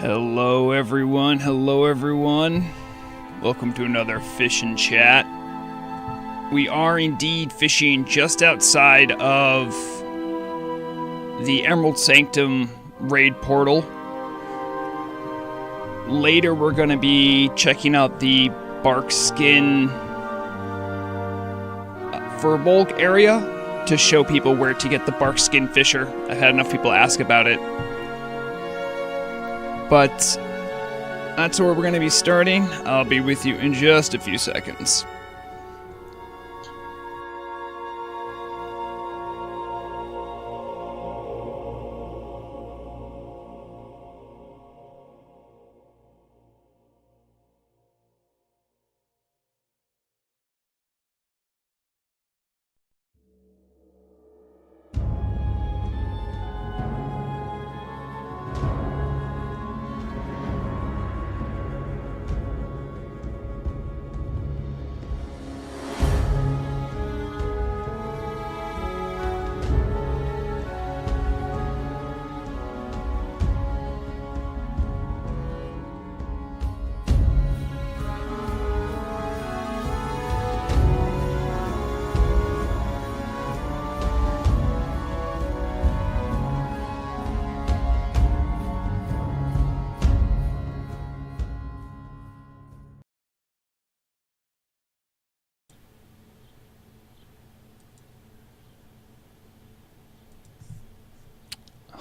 Hello everyone, hello everyone. Welcome to another Fishing Chat. We are indeed fishing just outside of the Emerald Sanctum raid portal. Later we're going to be checking out the Barkskin Furbolg area to show people where to get the Barkskin Fisher. I've had enough people ask about it. But that's where we're going to be starting. I'll be with you in just a few seconds.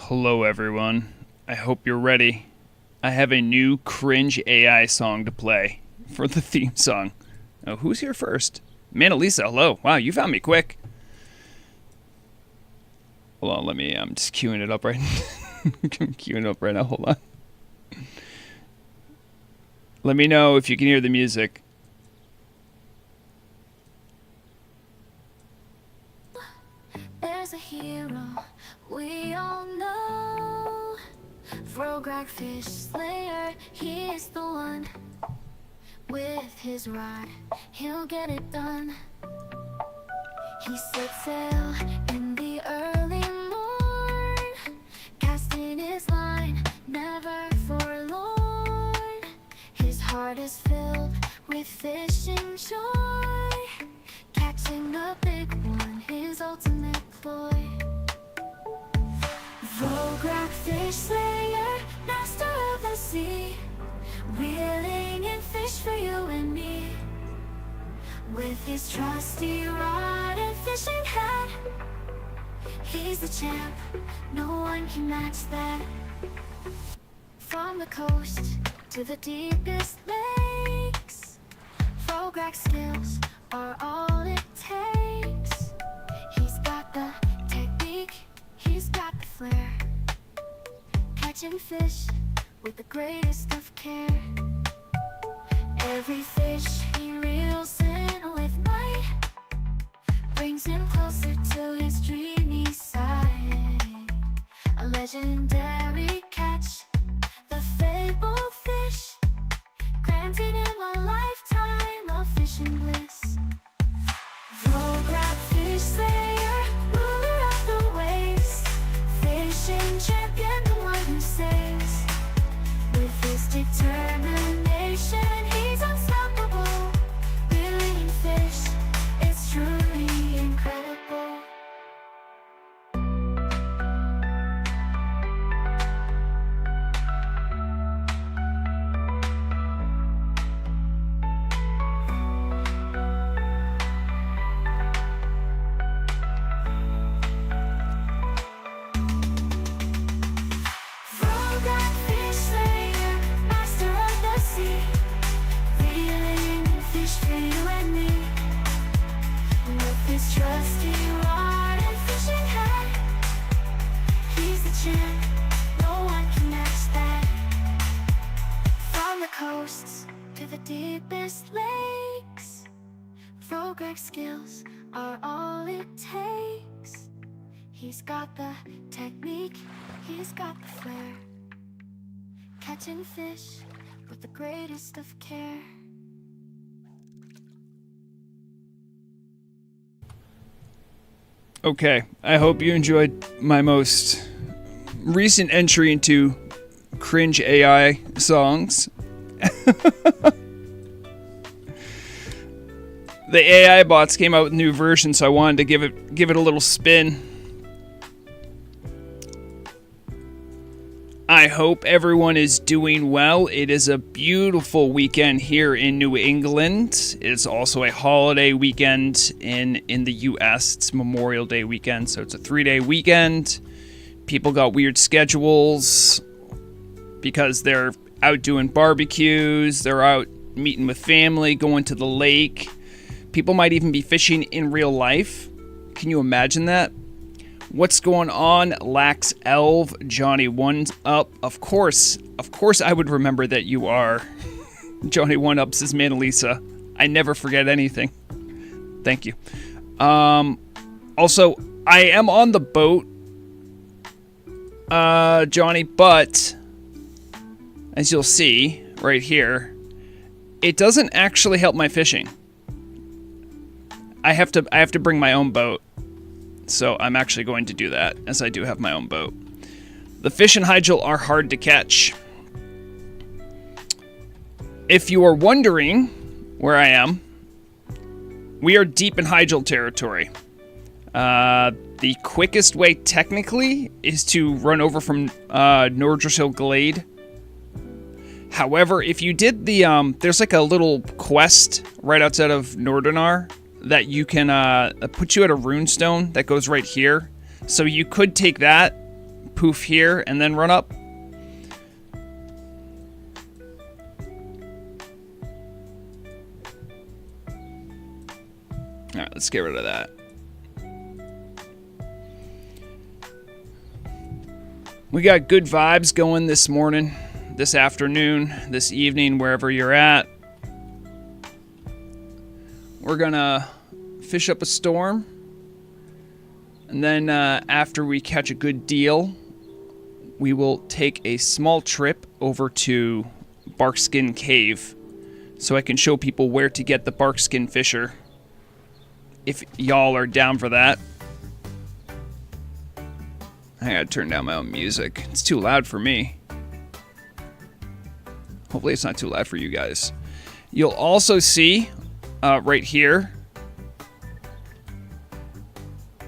Hello everyone. I hope you're ready. I have a new cringe AI song to play for the theme song. Oh, who's here first? Manalisa, hello. Wow, you found me quick. Hold on, I'm just queuing it up right now. I'm queuing it up right now, hold on. Let me know if you can hear the music. There's a hero we all know, Frograk Fish Slayer, he's the one. With his rod, he'll get it done. He sets sail in the early morn, casting his line, never forlorn. His heart is filled with fishing joy, catching a big one, his ultimate ploy. Frograk Fish Slayer, master of the sea, reeling in fish for you and me. With his trusty rod and fishing hat, he's the champ, no one can match that. From the coast to the deepest lakes, Frograk's skills are all it takes. He's got the technique, he's got the flair, catching fish with the greatest of care. Every fish he reels in with might brings him closer to his dreamy side. A legendary catch, the fabled fish, granting him a lifetime of fishing bliss. Frograk Fish Slayer, ruler of the waves, fishing champion, the one who saves. With his determination, he's unstoppable. Reeling in fish, it's truly incredible. Frograk Fish Slayer, master of the sea, reeling in fish for you and me. With his trusty rod and fishing hat, he's the champ, no one can match that. From the coasts to the deepest lakes, Frograk's skills are all it takes. He's got the technique, he's got the flair, catching fish with the greatest of care. Okay, I hope you enjoyed my most recent entry into cringe AI songs. The AI bots came out with a new version, so I wanted to give it a little spin. I hope everyone is doing well. It is a beautiful weekend here in New England. It's also a holiday weekend in the US. It's Memorial Day weekend, so it's a 3-day weekend. People got weird schedules because they're out doing barbecues, they're out meeting with family, going to the lake. People might even be fishing in real life. Can you imagine that? What's going on, Lax Elv, Johnny One Up? Of course I would remember that you are. Johnny One Up's is Manalisa. I never forget anything. Thank you. Also, I am on the boat, Johnny, but as you'll see right here, it doesn't actually help my fishing. I have to bring my own boat. So I'm actually going to do that, as I do have my own boat. The fish in Hyjal are hard to catch. If you are wondering where I am, we are deep in Hyjal territory. The quickest way, technically, is to run over from Nordrassil Glade. However, if you did the... there's like a little quest right outside of Nordonar that you can put you at a runestone that goes right here. So you could take that, poof here, and then run up. Alright, let's get rid of that. We got good vibes going this morning, this afternoon, this evening, wherever you're at. We're gonna fish up a storm, and then after we catch a good deal, we will take a small trip over to Barkskin Cave so I can show people where to get the Barkskin Fisher, if y'all are down for that. I gotta turn down my own music. It's too loud for me. Hopefully it's not too loud for you guys. You'll also see right here,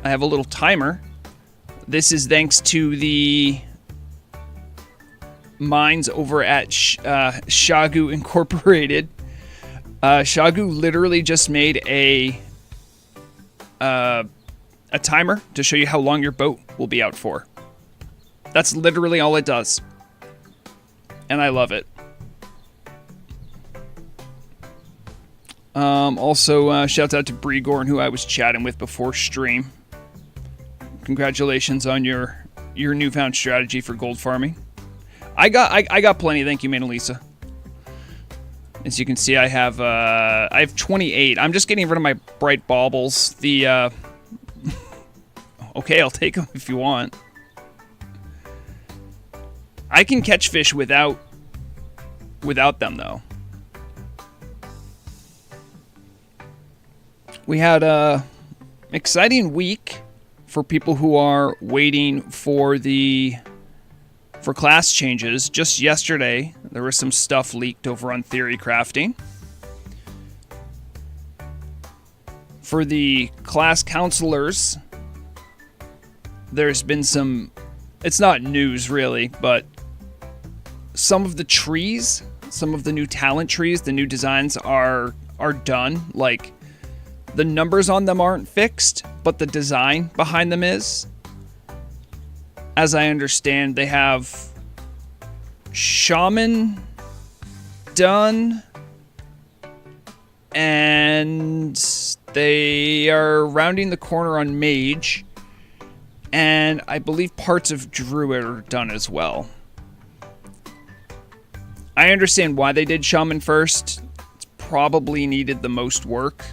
I have a little timer. This is thanks to the mines over at Shagu Incorporated. Shagu literally just made a timer to show you how long your boat will be out for. That's literally all it does. And I love it. Also, shouts out to Bregorn, who I was chatting with before stream. Congratulations on your newfound strategy for gold farming. I got plenty, thank you, Manalisa. As you can see, I have 28. I'm just getting rid of my bright baubles. The okay, I'll take them if you want. I can catch fish without them though. We had a exciting week for people who are waiting for class changes. Just yesterday, there was some stuff leaked over on Theory Crafting. For the class counselors, there's been some, it's not news really, but some of the trees, some of the new talent trees, the new designs are done. Like, the numbers on them aren't fixed, but the design behind them is. As I understand, they have Shaman done, and they are rounding the corner on Mage, and I believe parts of Druid are done as well. I understand why they did Shaman first. It's probably needed the most work.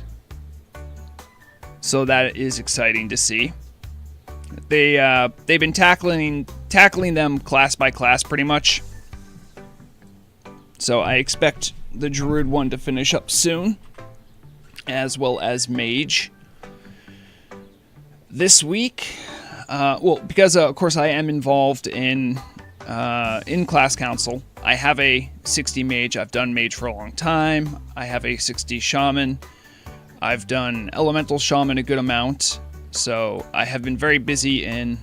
So that is exciting to see. They've been tackling them class by class pretty much. So I expect the Druid one to finish up soon, as well as Mage. This week, well, because of course I am involved in in Class Council. I have a 60 mage. I've done mage for a long time. I have a 60 shaman. I've done elemental shaman a good amount. So I have been very busy in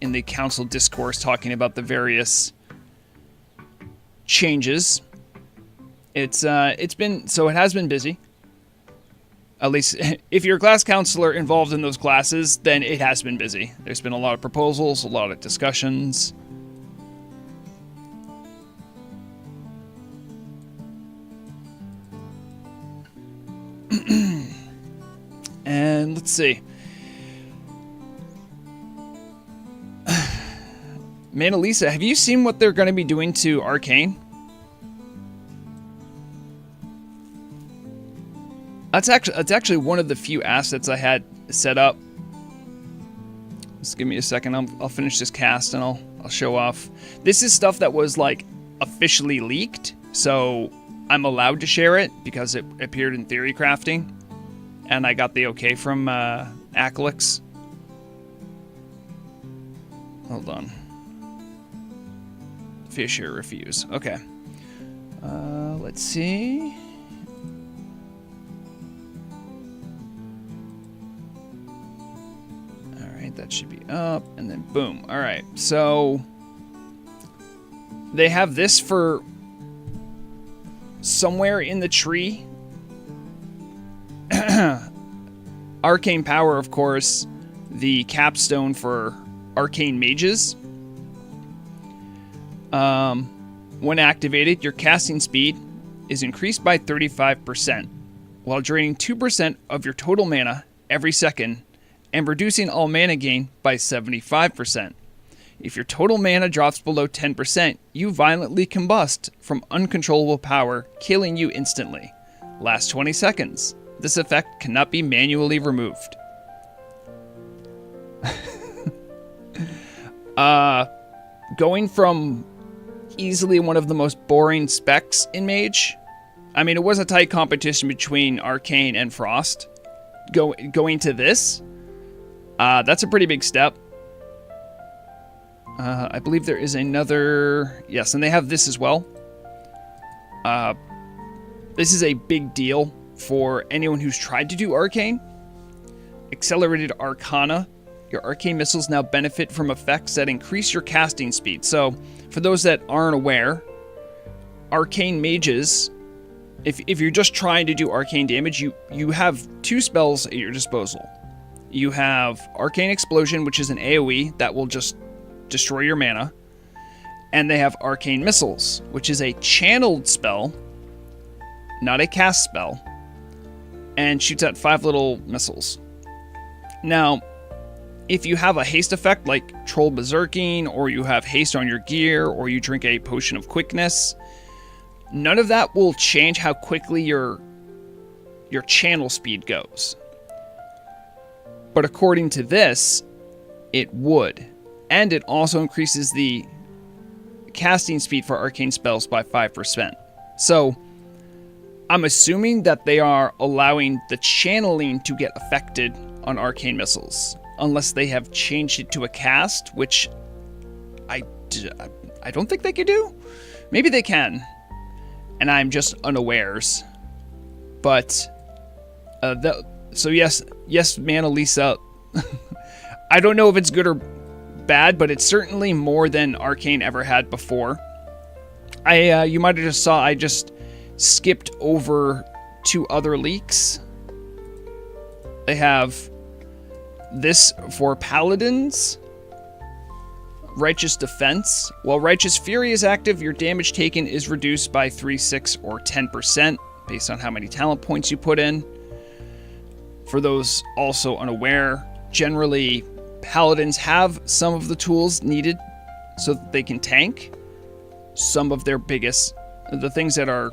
the council discourse talking about the various changes. It has been busy. At least if you're a class counselor involved in those classes, then it has been busy. There's been a lot of proposals, a lot of discussions. And let's see. Manalisa, have you seen what they're going to be doing to Arcane? That's actually one of the few assets I had set up. Just give me a second. I'll finish this cast and I'll show off. This is stuff that was like officially leaked, so I'm allowed to share it because it appeared in Theory Crafting, and I got the okay from Aclix. Hold on. Fisher refuse. Okay. Let's see. Alright, that should be up, and then boom. Alright, so they have this for somewhere in the tree. Arcane Power, of course, the capstone for Arcane Mages. When activated, your casting speed is increased by 35%, while draining 2% of your total mana every second, and reducing all mana gain by 75%. If your total mana drops below 10%, you violently combust from uncontrollable power, killing you instantly. Lasts 20 seconds. This effect cannot be manually removed. Going from easily one of the most boring specs in Mage. I mean, it was a tight competition between Arcane and Frost. Going to this, that's a pretty big step. I believe there is another... Yes, and they have this as well. This is a big deal for anyone who's tried to do Arcane. Accelerated Arcana. Your Arcane missiles now benefit from effects that increase your casting speed. So, for those that aren't aware, Arcane Mages, if you're just trying to do Arcane damage, you have two spells at your disposal. You have Arcane Explosion, which is an AoE that will just destroy your mana. And they have Arcane Missiles, which is a channeled spell, not a cast spell, and shoots out 5 little missiles. Now, if you have a haste effect like Troll Berserking, or you have haste on your gear, or you drink a potion of quickness, none of that will change how quickly your channel speed goes. But according to this, it would. And it also increases the casting speed for arcane spells by 5%. So, I'm assuming that they are allowing the channeling to get affected on arcane missiles, unless they have changed it to a cast, which I don't think they can do. Maybe they can, and I'm just unawares. But so yes, Manalisa. I don't know if it's good or bad, but it's certainly more than Arcane ever had before. You might have just saw I just skipped over 2 other leaks. They have this for Paladins. Righteous Defense. While Righteous Fury is active, your damage taken is reduced by 3, 6, or 10% based on how many talent points you put in. For those also unaware, generally Paladins have some of the tools needed so that they can tank. Some of their the things that are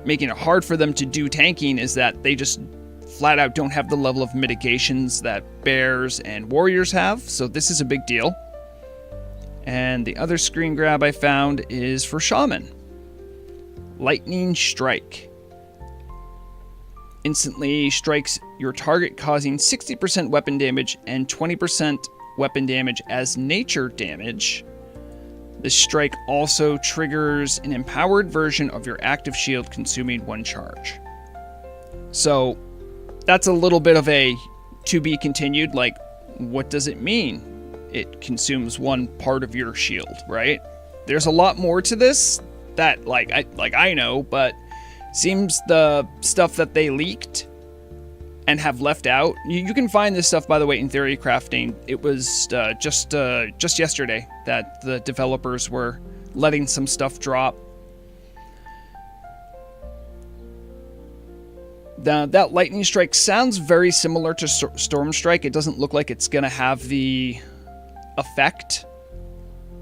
making it hard for them to do tanking is that they just flat out don't have the level of mitigations that bears and warriors have, so this is a big deal. And the other screen grab I found is for Shaman. Lightning Strike. Instantly strikes your target, causing 60% weapon damage and 20% weapon damage as nature damage. This strike also triggers an empowered version of your active shield, consuming 1 charge. So that's a little bit of a to be continued. Like, what does it mean? It consumes 1 part of your shield, right? There's a lot more to this that I know, but seems the stuff that they leaked and have left out. You can find this stuff, by the way, in Theory Crafting. It was just yesterday that the developers were letting some stuff drop. That Lightning Strike sounds very similar to Storm Strike. It doesn't look like it's going to have the effect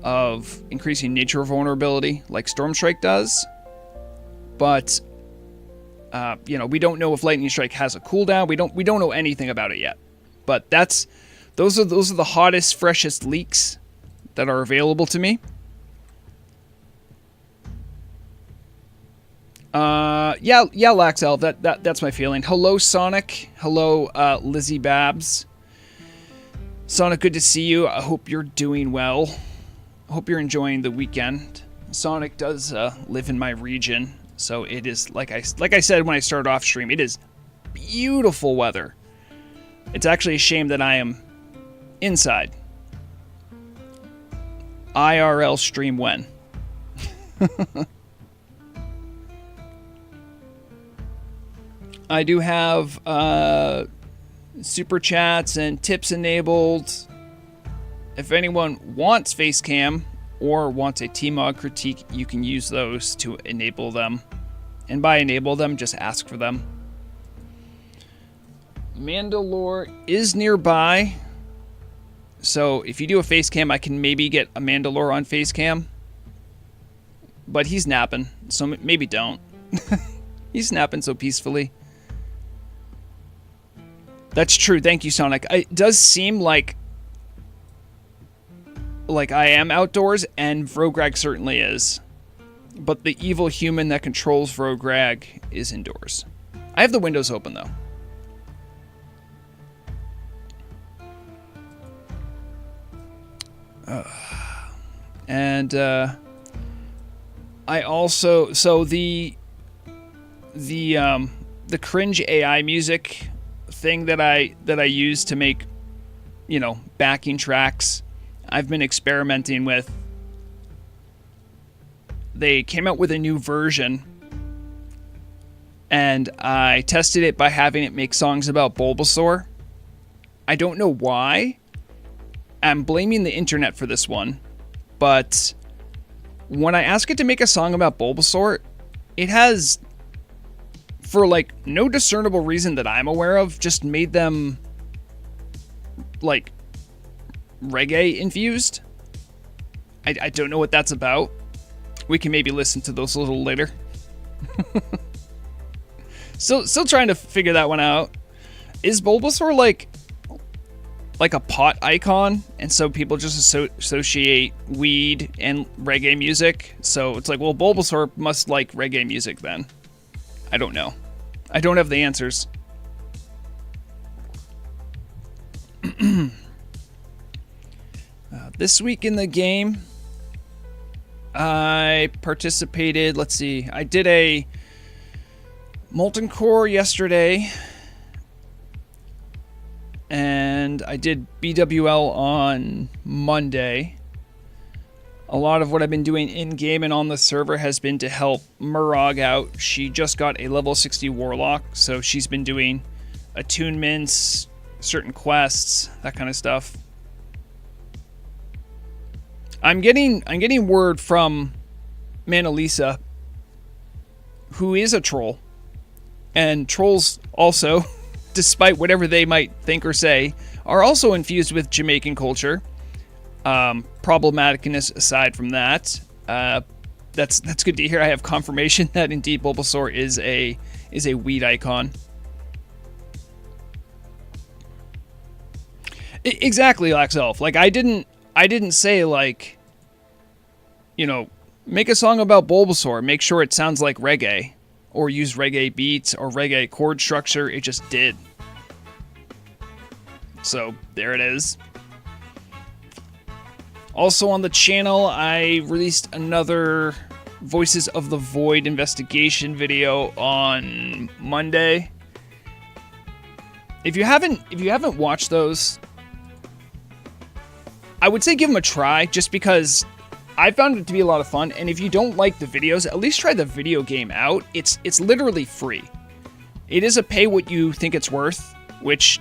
of increasing nature vulnerability like Storm Strike does. But we don't know if Lightning Strike has a cooldown. We don't know anything about it yet. But those are the hottest, freshest leaks that are available to me. Laxel, that's my feeling. Hello, Sonic. Hello, Lizzie Babs. Sonic, good to see you. I hope you're doing well. I hope you're enjoying the weekend. Sonic does live in my region, so it is, like I said when I started off stream, it is beautiful weather. It's actually a shame that I am inside. IRL stream when? I do have super chats and tips enabled. If anyone wants Facecam or wants a Tmog critique, you can use those to enable them. And by enable them, just ask for them. Mandalore is nearby. So if you do a Facecam, I can maybe get a Mandalore on Facecam. But he's napping, so maybe don't. He's napping so peacefully. That's true. Thank you, Sonic. It does seem like I am outdoors, and Vrograg certainly is. But the evil human that controls Vrograg is indoors. I have the windows open, though. I also... So the cringe AI music thing that I use to make, backing tracks, I've been experimenting with. They came out with a new version, and I tested it by having it make songs about Bulbasaur. I don't know why. I'm blaming the internet for this one, but when I ask it to make a song about Bulbasaur, it has, for no discernible reason that I'm aware of, just made them reggae infused. I don't know what that's about. We can maybe listen to those a little later. Still trying to figure that one out. Is Bulbasaur like a pot icon, and so people just associate weed and reggae music? So it's well, Bulbasaur must like reggae music then. I don't know. I don't have the answers. This week in the game, I participated, let's see, I did a Molten Core yesterday, and I did BWL on Monday. A lot of what I've been doing in-game and on the server has been to help Murag out. She just got a level 60 Warlock, so she's been doing attunements, certain quests, that kind of stuff. I'm getting word from Manalisa, who is a troll. And trolls also, despite whatever they might think or say, are also infused with Jamaican culture. Problematicness aside from that, that's good to hear. I have confirmation that indeed Bulbasaur is a weed icon. Exactly, Laxelf. I didn't say make a song about Bulbasaur, make sure it sounds like reggae, or use reggae beats or reggae chord structure. It just did. So there it is. Also on the channel, I released another Voices of the Void investigation video on Monday. If you haven't watched those, I would say give them a try, just because I found it to be a lot of fun. And if you don't like the videos, at least try the video game out. It's literally free. It is a pay what you think it's worth, which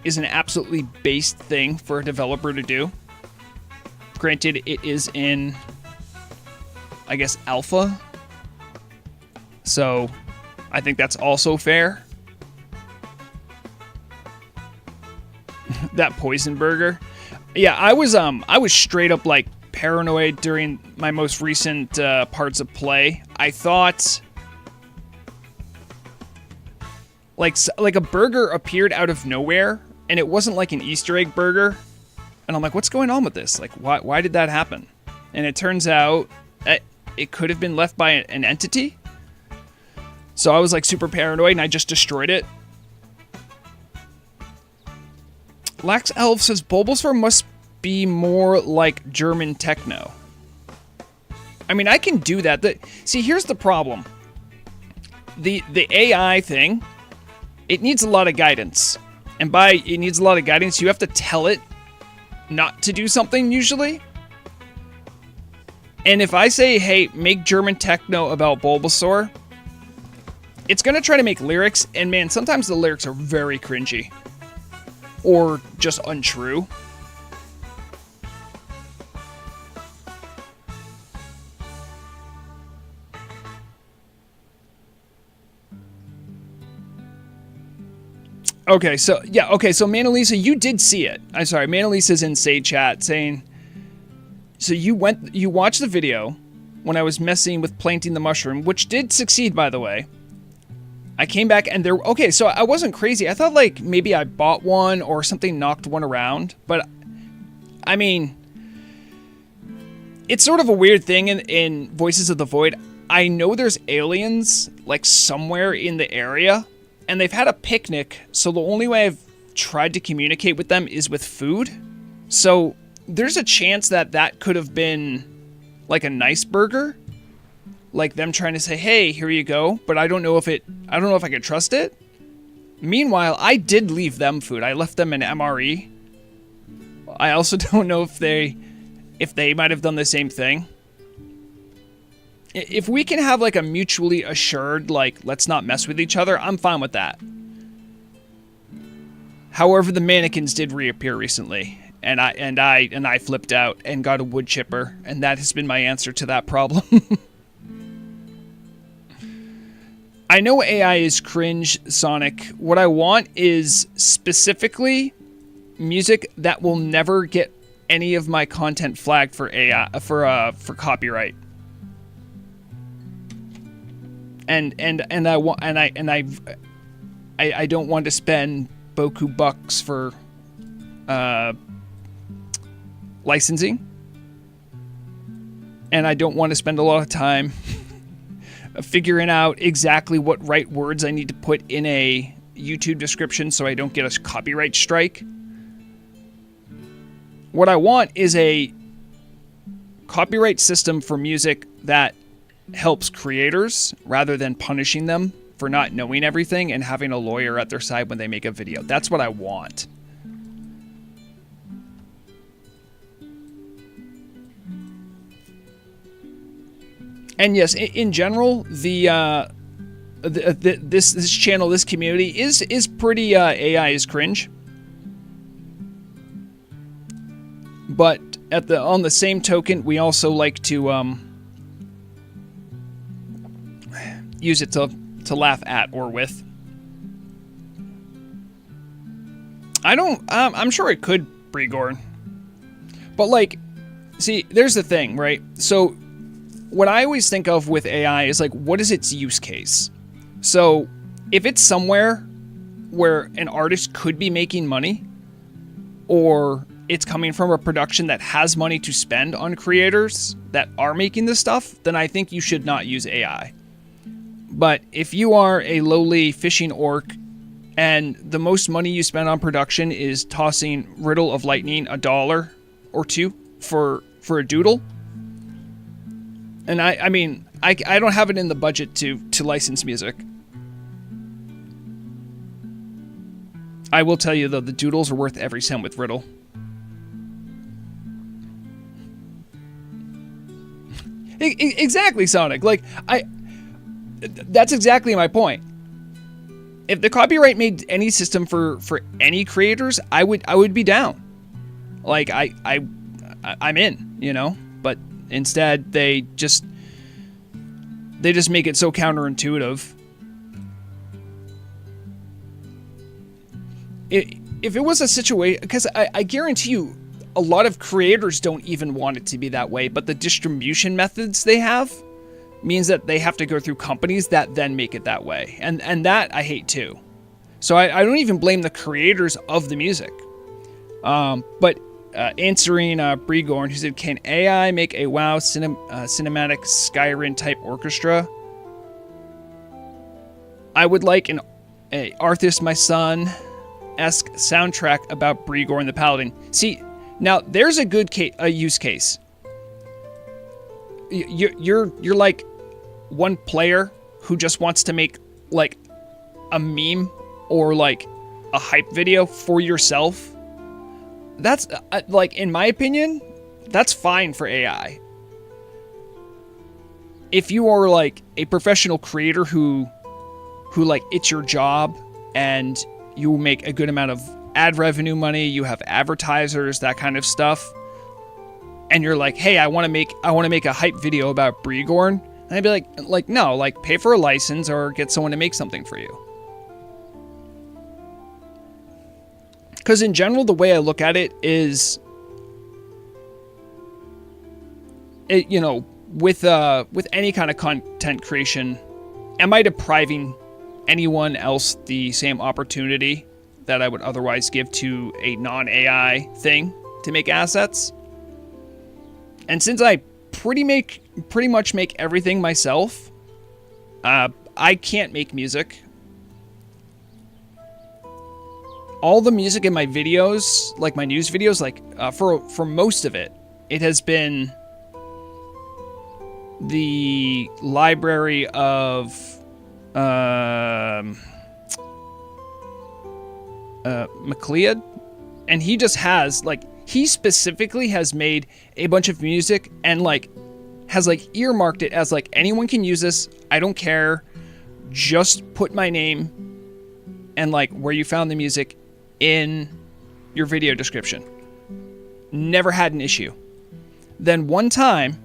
is an absolutely based thing for a developer to do. Granted, it is in, I guess, alpha. So I think that's also fair. That poison burger. Yeah, I was straight up like paranoid during my most recent parts of play. I thought like a burger appeared out of nowhere, and it wasn't like an Easter egg burger. And I'm like, what's going on with this? Like, why did that happen? And it turns out that it could have been left by an entity. So I was like super paranoid, and I just destroyed it. Lax Elf says Bulbasaur must be more like German techno. I mean, I can do that. See, here's the problem. The AI thing, it needs a lot of guidance. And by it needs a lot of guidance, you have to tell it not to do something usually. And if I say, hey, make German techno about Bulbasaur, it's going to try to make lyrics, and man, sometimes the lyrics are very cringy. Or just untrue. Okay, so Mona Lisa, you did see it. I'm sorry, Mona Lisa's in Say Chat saying, so you watched the video when I was messing with planting the mushroom, which did succeed, by the way. I came back and okay, so I wasn't crazy. I thought like maybe I bought one or something knocked one around, but I mean, it's sort of a weird thing in Voices of the Void. I know there's aliens like somewhere in the area, and they've had a picnic, so the only way I've tried to communicate with them is with food. So there's a chance that could have been like a nice burger, like them trying to say, hey, here you go. But I don't know if I could trust it. Meanwhile, I did leave them food. I left them an MRE. I also don't know if they might have done the same thing. If we can have like a mutually assured, like, let's not mess with each other, I'm fine with that. However, the mannequins did reappear recently, and I flipped out and got a wood chipper, and that has been my answer to that problem. I know AI is cringe, Sonic. What I want is specifically music that will never get any of my content flagged for AI for copyright. And I don't want to spend boku bucks for licensing, and I don't want to spend a lot of time figuring out exactly what right words I need to put in a YouTube description so I don't get a copyright strike. What I want is a copyright system for music that helps creators rather than punishing them for not knowing everything and having a lawyer at their side when they make a video. That's what I want. And yes, in general, this channel, this community is pretty AI is cringe. But on the same token, we also like to use it to laugh at or with. I'm sure it could, Bregorn. But like, see, there's the thing, right? So what I always think of with AI is like, what is its use case? So if it's somewhere where an artist could be making money, or it's coming from a production that has money to spend on creators that are making this stuff, then I think you should not use AI. But if you are a lowly fishing orc and the most money you spend on production is tossing Riddle of Lightning $1 or $2 for for a doodle. And I mean, I don't have it in the budget to license music. I will tell you, though, the doodles are worth every cent with Riddle. Exactly, Sonic. Like, that's exactly my point. If the copyright made any system for any creators, I would be down. Like, I'm in, you know? But instead, they just make it so counterintuitive. If it was a situation, because I guarantee you, a lot of creators don't even want it to be that way, but the distribution methods they have means that they have to go through companies that then make it that way. And that I hate too. So I don't even blame the creators of the music. But answering Bregorn, who said, can AI make a WoW cinematic Skyrim type orchestra? I would like a Arthas, my son-esque soundtrack about Bregorn the Paladin. See, now there's a good use case. You're like one player who just wants to make like a meme or like a hype video for yourself. That's like, in my opinion, that's fine for AI. If you are like a professional creator who like it's your job and you make a good amount of ad revenue money, you have advertisers, that kind of stuff, and you're like, hey, I want to make a hype video about Bregorn, and I'd be like, no, like pay for a license or get someone to make something for you. Because in general, the way I look at it is, you know, with any kind of content creation, am I depriving anyone else the same opportunity that I would otherwise give to a non-AI thing to make assets? And since I pretty much make everything myself, I can't make music. All the music in my videos, like my news videos, like for most of it, it has been the library of MacLeod, and he just has like, he specifically has made a bunch of music and like has like earmarked it as like, anyone can use this, I don't care, just put my name and like where you found the music in your video description. Never had an issue. Then one time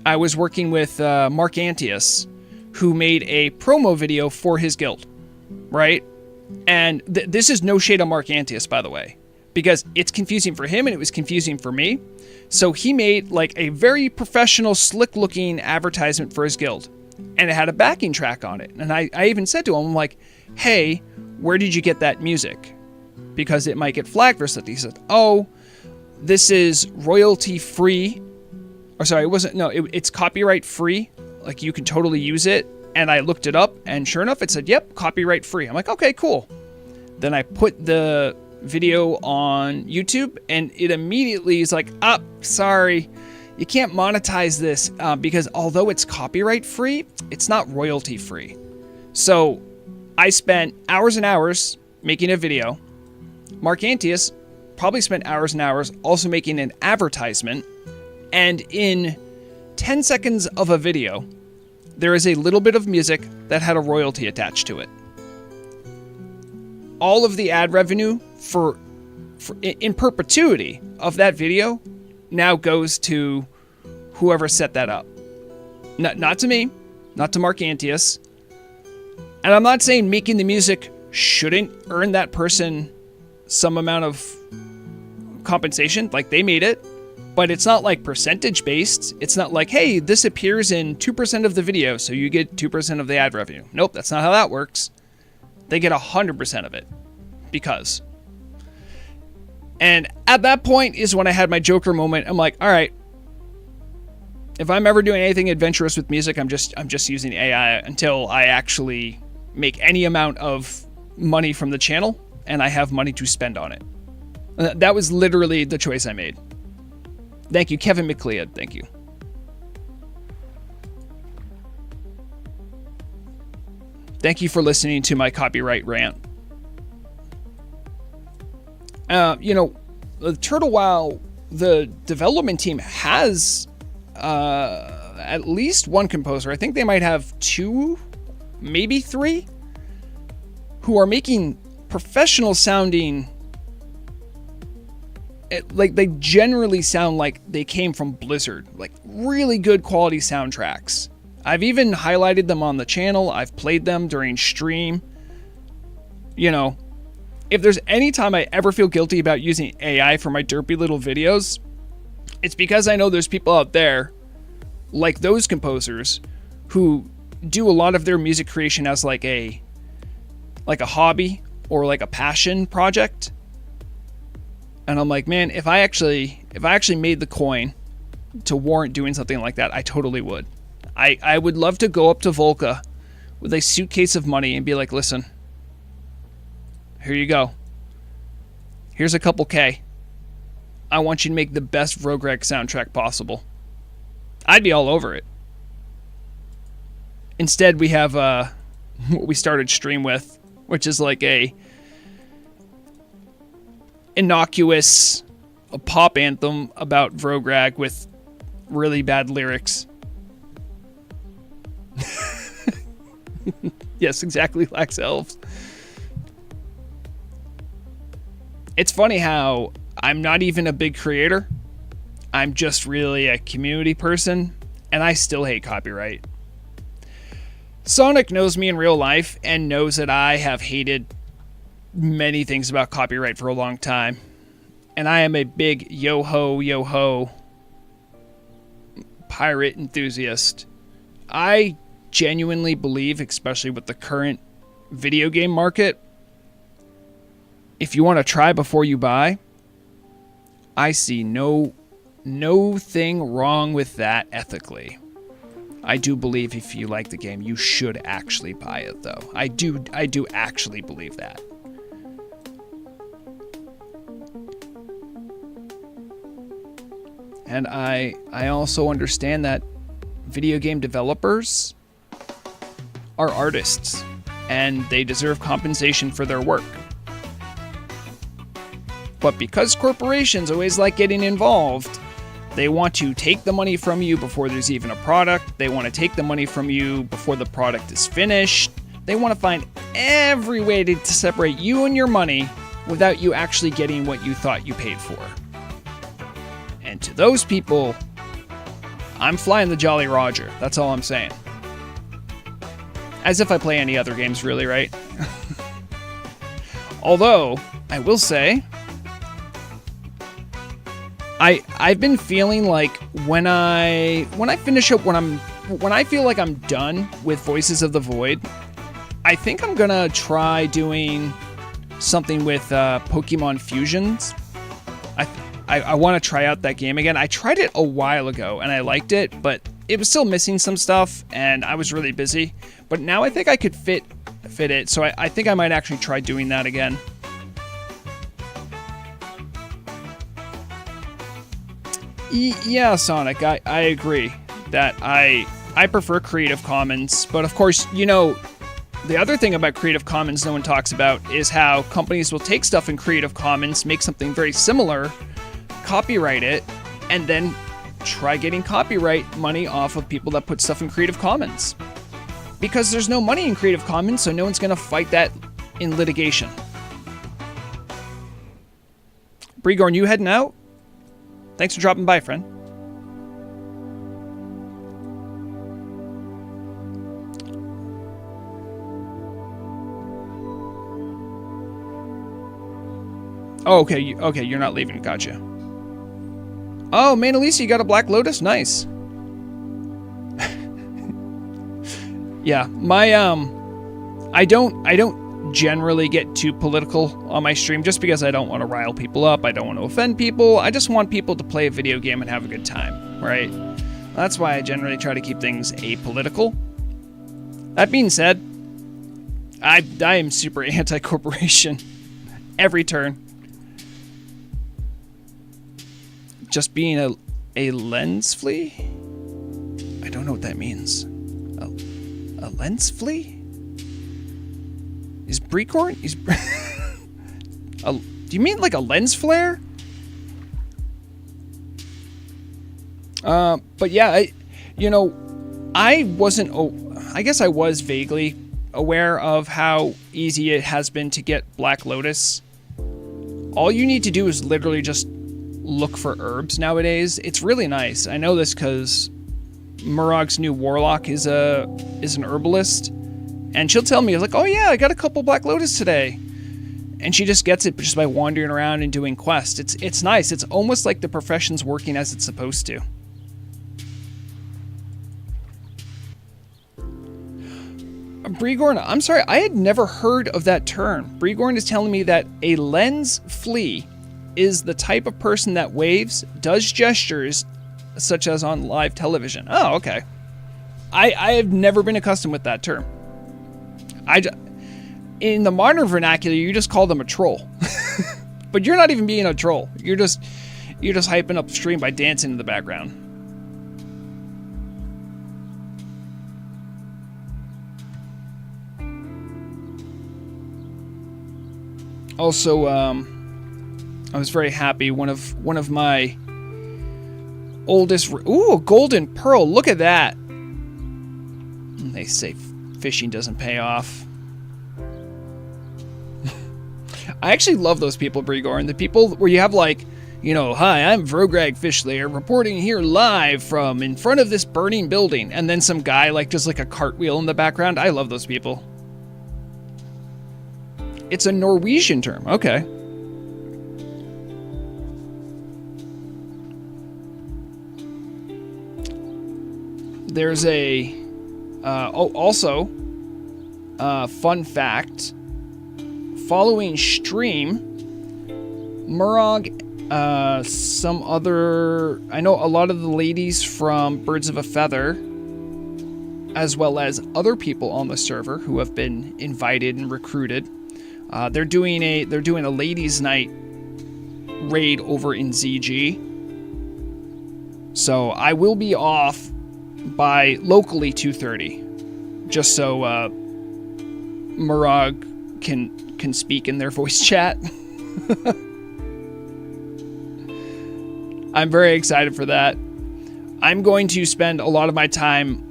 I was working with Mark Antius, who made a promo video for his guild, right? And this is no shade on Mark Antius, by the way, because it's confusing for him and it was confusing for me. So he made like a very professional, slick looking advertisement for his guild, and it had a backing track on it. And I even said to him, I'm like, hey, where did you get that music? Because it might get flagged for something. He said, oh, this is royalty free. Or sorry, it's copyright free. Like, you can totally use it. And I looked it up, and sure enough, it said, yep, copyright free. I'm like, okay, cool. Then I put the video on YouTube, and it immediately is like, sorry, you can't monetize this because although it's copyright free, it's not royalty free. So I spent hours and hours making a video. Mark Antius probably spent hours and hours also making an advertisement. And in 10 seconds of a video, there is a little bit of music that had a royalty attached to it. All of the ad revenue for in perpetuity of that video now goes to whoever set that up. Not to me, not to Mark Antius. And I'm not saying making the music shouldn't earn that person some amount of compensation, like they made it, but it's not like percentage based. It's not like, hey, this appears in 2% of the video, so you get 2% of the ad revenue. Nope, that's not how that works. They get 100% of it because. And at that point is when I had my Joker moment. I'm like, all right, if I'm ever doing anything adventurous with music, I'm just using AI until I actually make any amount of money from the channel and I have money to spend on it. That was literally the choice I made. Thank you, Kevin McLeod. Thank you. Thank you for listening to my copyright rant. The Turtle WoW, the development team has at least one composer. I think they might have 2, maybe 3, who are making professional sounding. Like, they generally sound like they came from Blizzard. Like, really good quality soundtracks. I've even highlighted them on the channel. I've played them during stream. If there's any time I ever feel guilty about using AI for my derpy little videos, it's because I know there's people out there, like those composers, who do a lot of their music creation as like a hobby or like a passion project. And I'm like, man, if I actually made the coin to warrant doing something like that, I totally would. I would love to go up to Volca with a suitcase of money and be like, listen, here you go. Here's a couple K. I want you to make the best Vrogreg soundtrack possible. I'd be all over it. Instead, we have what we started stream with, which is like a innocuous pop anthem about Vrogreg with really bad lyrics. Yes, exactly, Lax Elves. It's funny how I'm not even a big creator. I'm just really a community person, and I still hate copyright. Sonic knows me in real life and knows that I have hated many things about copyright for a long time. And I am a big yo-ho pirate enthusiast. I genuinely believe, especially with the current video game market, if you want to try before you buy, I see no thing wrong with that ethically. I do believe if you like the game, you should actually buy it, though. I do actually believe that. And I also understand that video game developers are artists, and they deserve compensation for their work. But because corporations always like getting involved, they want to take the money from you before there's even a product. They want to take the money from you before the product is finished. They want to find every way to separate you and your money without you actually getting what you thought you paid for. And to those people, I'm flying the Jolly Roger. That's all I'm saying. As if I play any other games, really, right? Although, I will say, I've been feeling like when I finish up, when I feel like I'm done with Voices of the Void, I think I'm gonna try doing something with Pokemon Fusions. I want to try out that game again. I tried it a while ago and I liked it, but it was still missing some stuff and I was really busy. But now I think I could fit it, so I think I might actually try doing that again. Yeah, Sonic, I agree that I prefer Creative Commons, but of course, the other thing about Creative Commons no one talks about is how companies will take stuff in Creative Commons, make something very similar, copyright it, and then try getting copyright money off of people that put stuff in Creative Commons. Because there's no money in Creative Commons, so no one's going to fight that in litigation. Bregorn, you heading out? Thanks for dropping by, friend. Oh, okay, you're not leaving. Gotcha. Oh, Main Elisa, you got a Black Lotus? Nice. Yeah, my I don't generally get too political on my stream just because I don't want to rile people up. I don't want to offend people. I just want people to play a video game and have a good time, right? That's why I generally try to keep things apolitical. That being said, I am super anti-corporation every turn. Just being A lens flea? I don't know what that means. A lens flea? Is Breecorn? Do you mean like a lens flare? But yeah, I wasn't. I guess I was vaguely aware of how easy it has been to get Black Lotus. All you need to do is literally just look for herbs nowadays. It's really nice. I know this because Murog's new warlock is an herbalist, and she'll tell me like, "Oh yeah, I got a couple Black Lotus today," and she just gets it just by wandering around and doing quests. It's nice. It's almost like the profession's working as it's supposed to. Breegorn, I'm sorry, I had never heard of that term. Breegorn is telling me that a lens flea is the type of person that waves, does gestures, such as on live television. Oh, okay. I have never been accustomed with that term. In the modern vernacular, you just call them a troll. But you're not even being a troll. You're just hyping up the stream by dancing in the background. Also, I was very happy. One of my oldest. Ooh, a golden pearl! Look at that. They say fishing doesn't pay off. I actually love those people, Breegorn. The people where you have like, hi, I'm Vrograg Fishlayer reporting here live from in front of this burning building, and then some guy like does like a cartwheel in the background. I love those people. It's a Norwegian term. Okay. There's a... also, fun fact. Following stream, Murog, some other... I know a lot of the ladies from Birds of a Feather, as well as other people on the server who have been invited and recruited. They're doing a ladies' night raid over in ZG. So I will be off by locally 2:30, just so Murog can speak in their voice chat. I'm very excited for that. I'm going to spend a lot of my time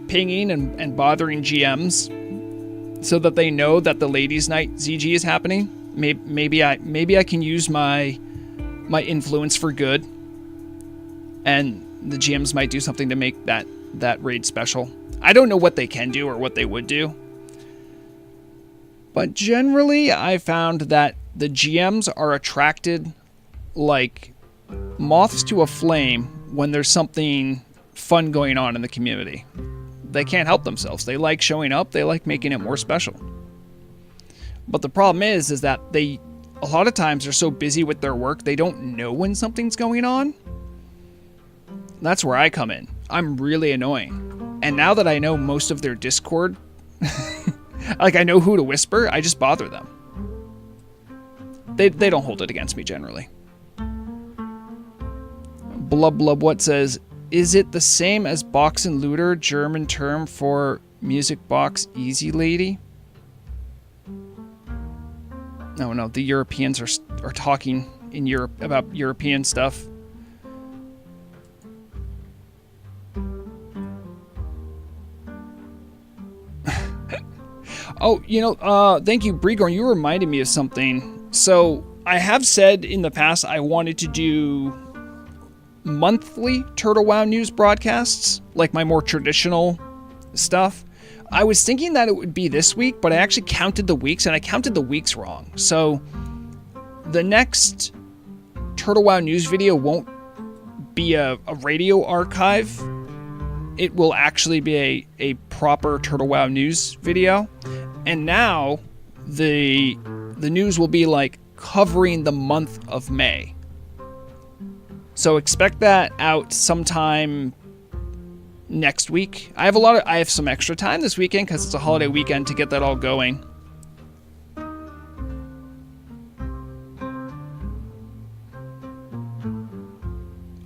pinging and bothering GMs so that they know that the ladies' night ZG is happening. Maybe I can use my influence for good, and the GMs might do something to make that raid special. I don't know what they can do or what they would do, but generally I found that the GMs are attracted like moths to a flame when there's something fun going on in the community. They can't help themselves. They like showing up. They like making it more special. But the problem is that a lot of times they're so busy with their work, they don't know when something's going on. That's where I come in. I'm really annoying. And now that I know most of their Discord, like I know who to whisper, I just bother them. They don't hold it against me generally. Blub Blub What says, is it the same as Box and Looter, German term for music box easy lady? No, the Europeans are talking in Europe about European stuff. Oh, thank you, Breegorn. You reminded me of something. So I have said in the past I wanted to do monthly Turtle Wow news broadcasts, like my more traditional stuff. I was thinking that it would be this week, but I actually counted the weeks, and I counted the weeks wrong. So the next Turtle Wow news video won't be a radio archive. It will actually be a proper Turtle Wow news video. And now the news will be like covering the month of May. So expect that out sometime next week. I have some extra time this weekend because it's a holiday weekend to get that all going.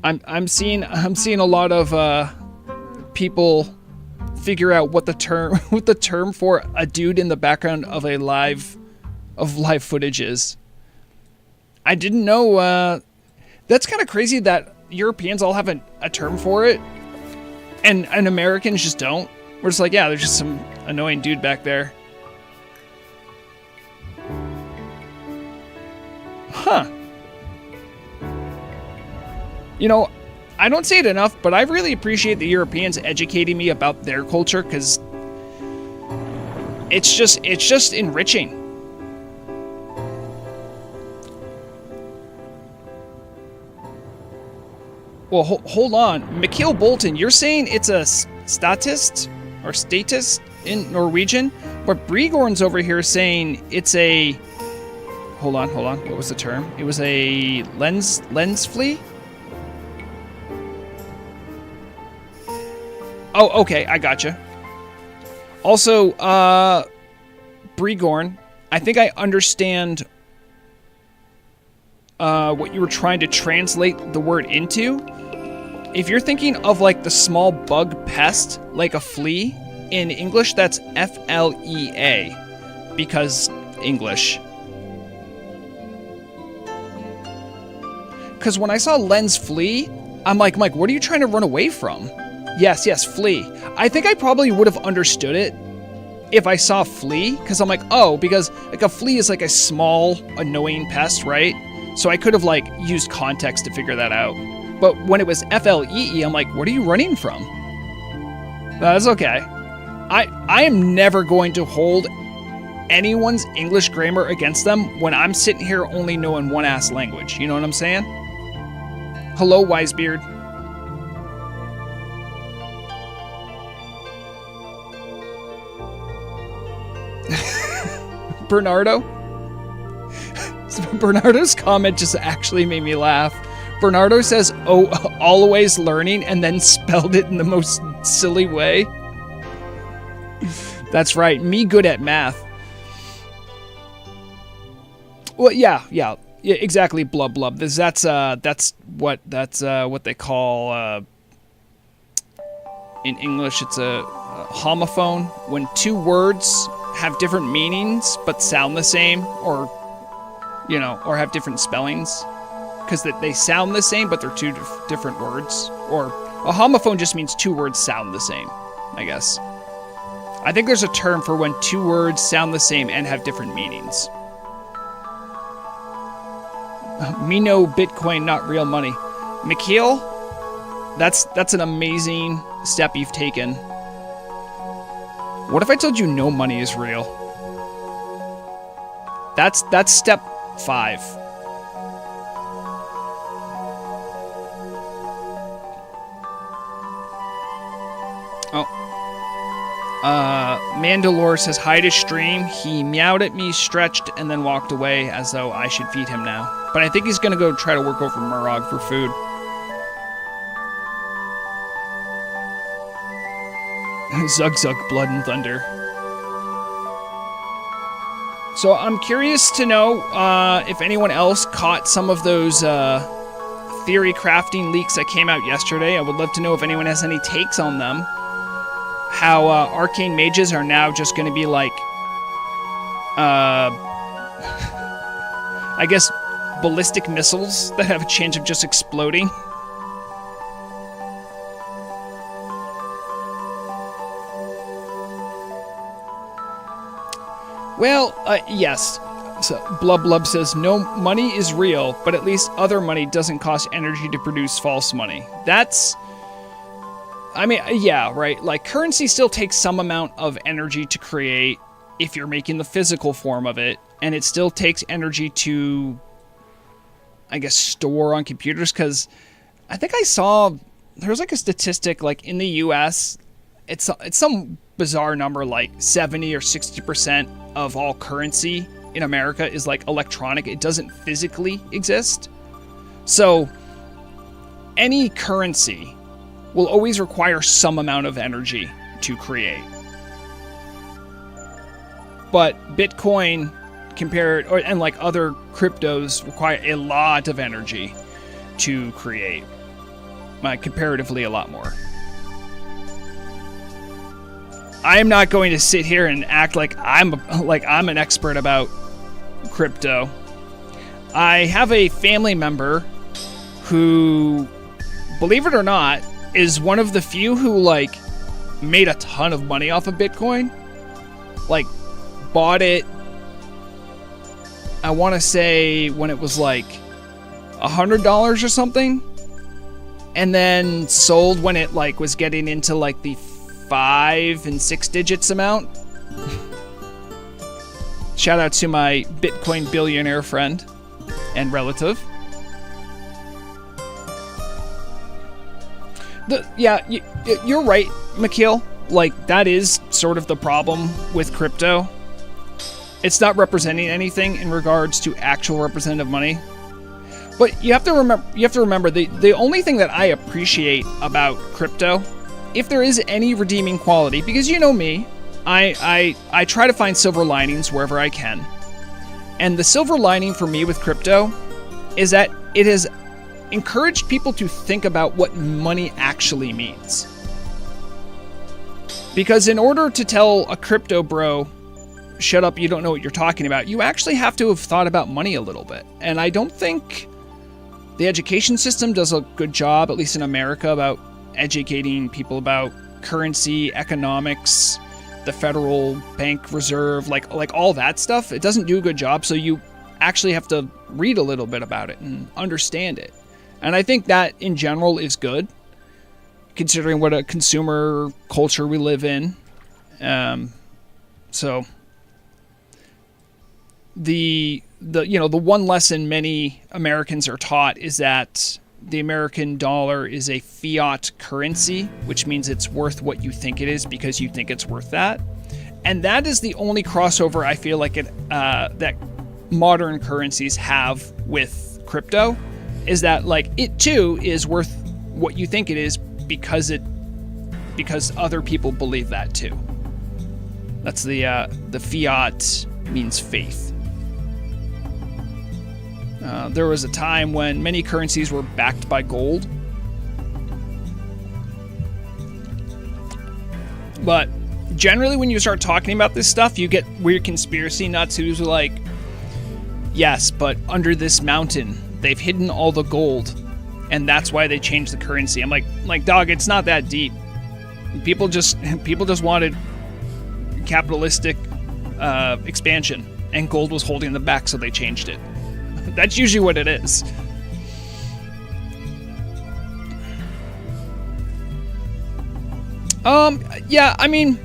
I'm seeing a lot of people figure out what the term for a dude in the background of live footage is. I didn't know. That's kind of crazy that Europeans all have a term for it, and Americans just don't. We're just like, yeah, there's just some annoying dude back there. Huh. You know, I don't say it enough, but I really appreciate the Europeans educating me about their culture, because it's just enriching. Well, hold on. Mikhail Bolton, you're saying it's a statist or statist in Norwegian, but Bregorn's over here saying it's a... Hold on. What was the term? It was a lens flea? Oh, okay, I gotcha. Also, Bregorn, I think I understand what you were trying to translate the word into. If you're thinking of like the small bug pest, like a flea, in English that's F-L-E-A, because English. Because when I saw lens flea, I'm like, Mike, what are you trying to run away from? Yes, flea. I think I probably would have understood it if I saw flea, because I'm like, oh, because like a flea is like a small, annoying pest, right? So I could have like used context to figure that out. But when it was F-L-E-E, I'm like, what are you running from? That's okay. I am never going to hold anyone's English grammar against them when I'm sitting here only knowing one ass language. You know what I'm saying? Hello, Wisebeard. Bernardo? Bernardo's comment just actually made me laugh. Bernardo says, oh, always learning, and then spelled it in the most silly way. That's right, me good at math. Well, yeah, exactly, blub. That's what they call, in English, it's a homophone, when two words have different meanings but sound the same, or have different spellings, because they sound the same but they're two different words. Or a homophone just means two words sound the same, I guess. I think there's a term for when two words sound the same and have different meanings. Me no Bitcoin, not real money. Mikhail, that's an amazing step you've taken. What if I told you no money is real? That's step 5. Mandalore says hi to stream. He meowed at me, stretched, and then walked away as though I should feed him now. But I think he's gonna go try to work over Murag for food. Zug, blood and thunder. So I'm curious to know if anyone else caught some of those theory crafting leaks that came out yesterday. I would love to know if anyone has any takes on them. How arcane mages are now just going to be like, I guess, ballistic missiles that have a chance of just exploding. Well, yes. So, Blub says, no, money is real, but at least other money doesn't cost energy to produce false money. That's... I mean, yeah, right. Like, currency still takes some amount of energy to create if you're making the physical form of it, and it still takes energy to, I guess, store on computers, because I think I saw, there was like a statistic, like, in the US, it's some bizarre number, like 70 or 60% of all currency in America is, like, electronic. It doesn't physically exist. So, any currency will always require some amount of energy to create. But Bitcoin, and like other cryptos, require a lot of energy to create. comparatively a lot more. I am not going to sit here and act like I'm an expert about crypto. I have a family member who, believe it or not, is one of the few who like made a ton of money off of Bitcoin. Like, bought it, I want to say when it was like $100 or something, and then sold when it like was getting into like the 5 and 6 digits amount. Shout out to my Bitcoin billionaire friend and relative. You're right, Mikhail. Like, that is sort of the problem with crypto. It's not representing anything in regards to actual representative money. But you have to remember the only thing that I appreciate about crypto, if there is any redeeming quality, because you know me, I try to find silver linings wherever I can. And the silver lining for me with crypto is that it has encouraged people to think about what money actually means. Because in order to tell a crypto bro, shut up, you don't know what you're talking about, you actually have to have thought about money a little bit. And I don't think the education system does a good job, at least in America, about educating people about currency, economics, the Federal Bank Reserve, like all that stuff. It doesn't do a good job, so you actually have to read a little bit about it and understand it. And I think that in general is good, considering what a consumer culture we live in. So the one lesson many Americans are taught is that the American dollar is a fiat currency, which means it's worth what you think it is because you think it's worth that. And that is the only crossover I feel like that modern currencies have with crypto, is that like it too is worth what you think it is because other people believe that too. That's the fiat means faith. There was a time when many currencies were backed by gold. But generally when you start talking about this stuff, you get weird conspiracy nuts who's like, yes, but under this mountain, they've hidden all the gold, and that's why they changed the currency. I'm like, dog, it's not that deep. People just wanted capitalistic expansion, and gold was holding them back, so they changed it. That's usually what it is. Yeah, I mean,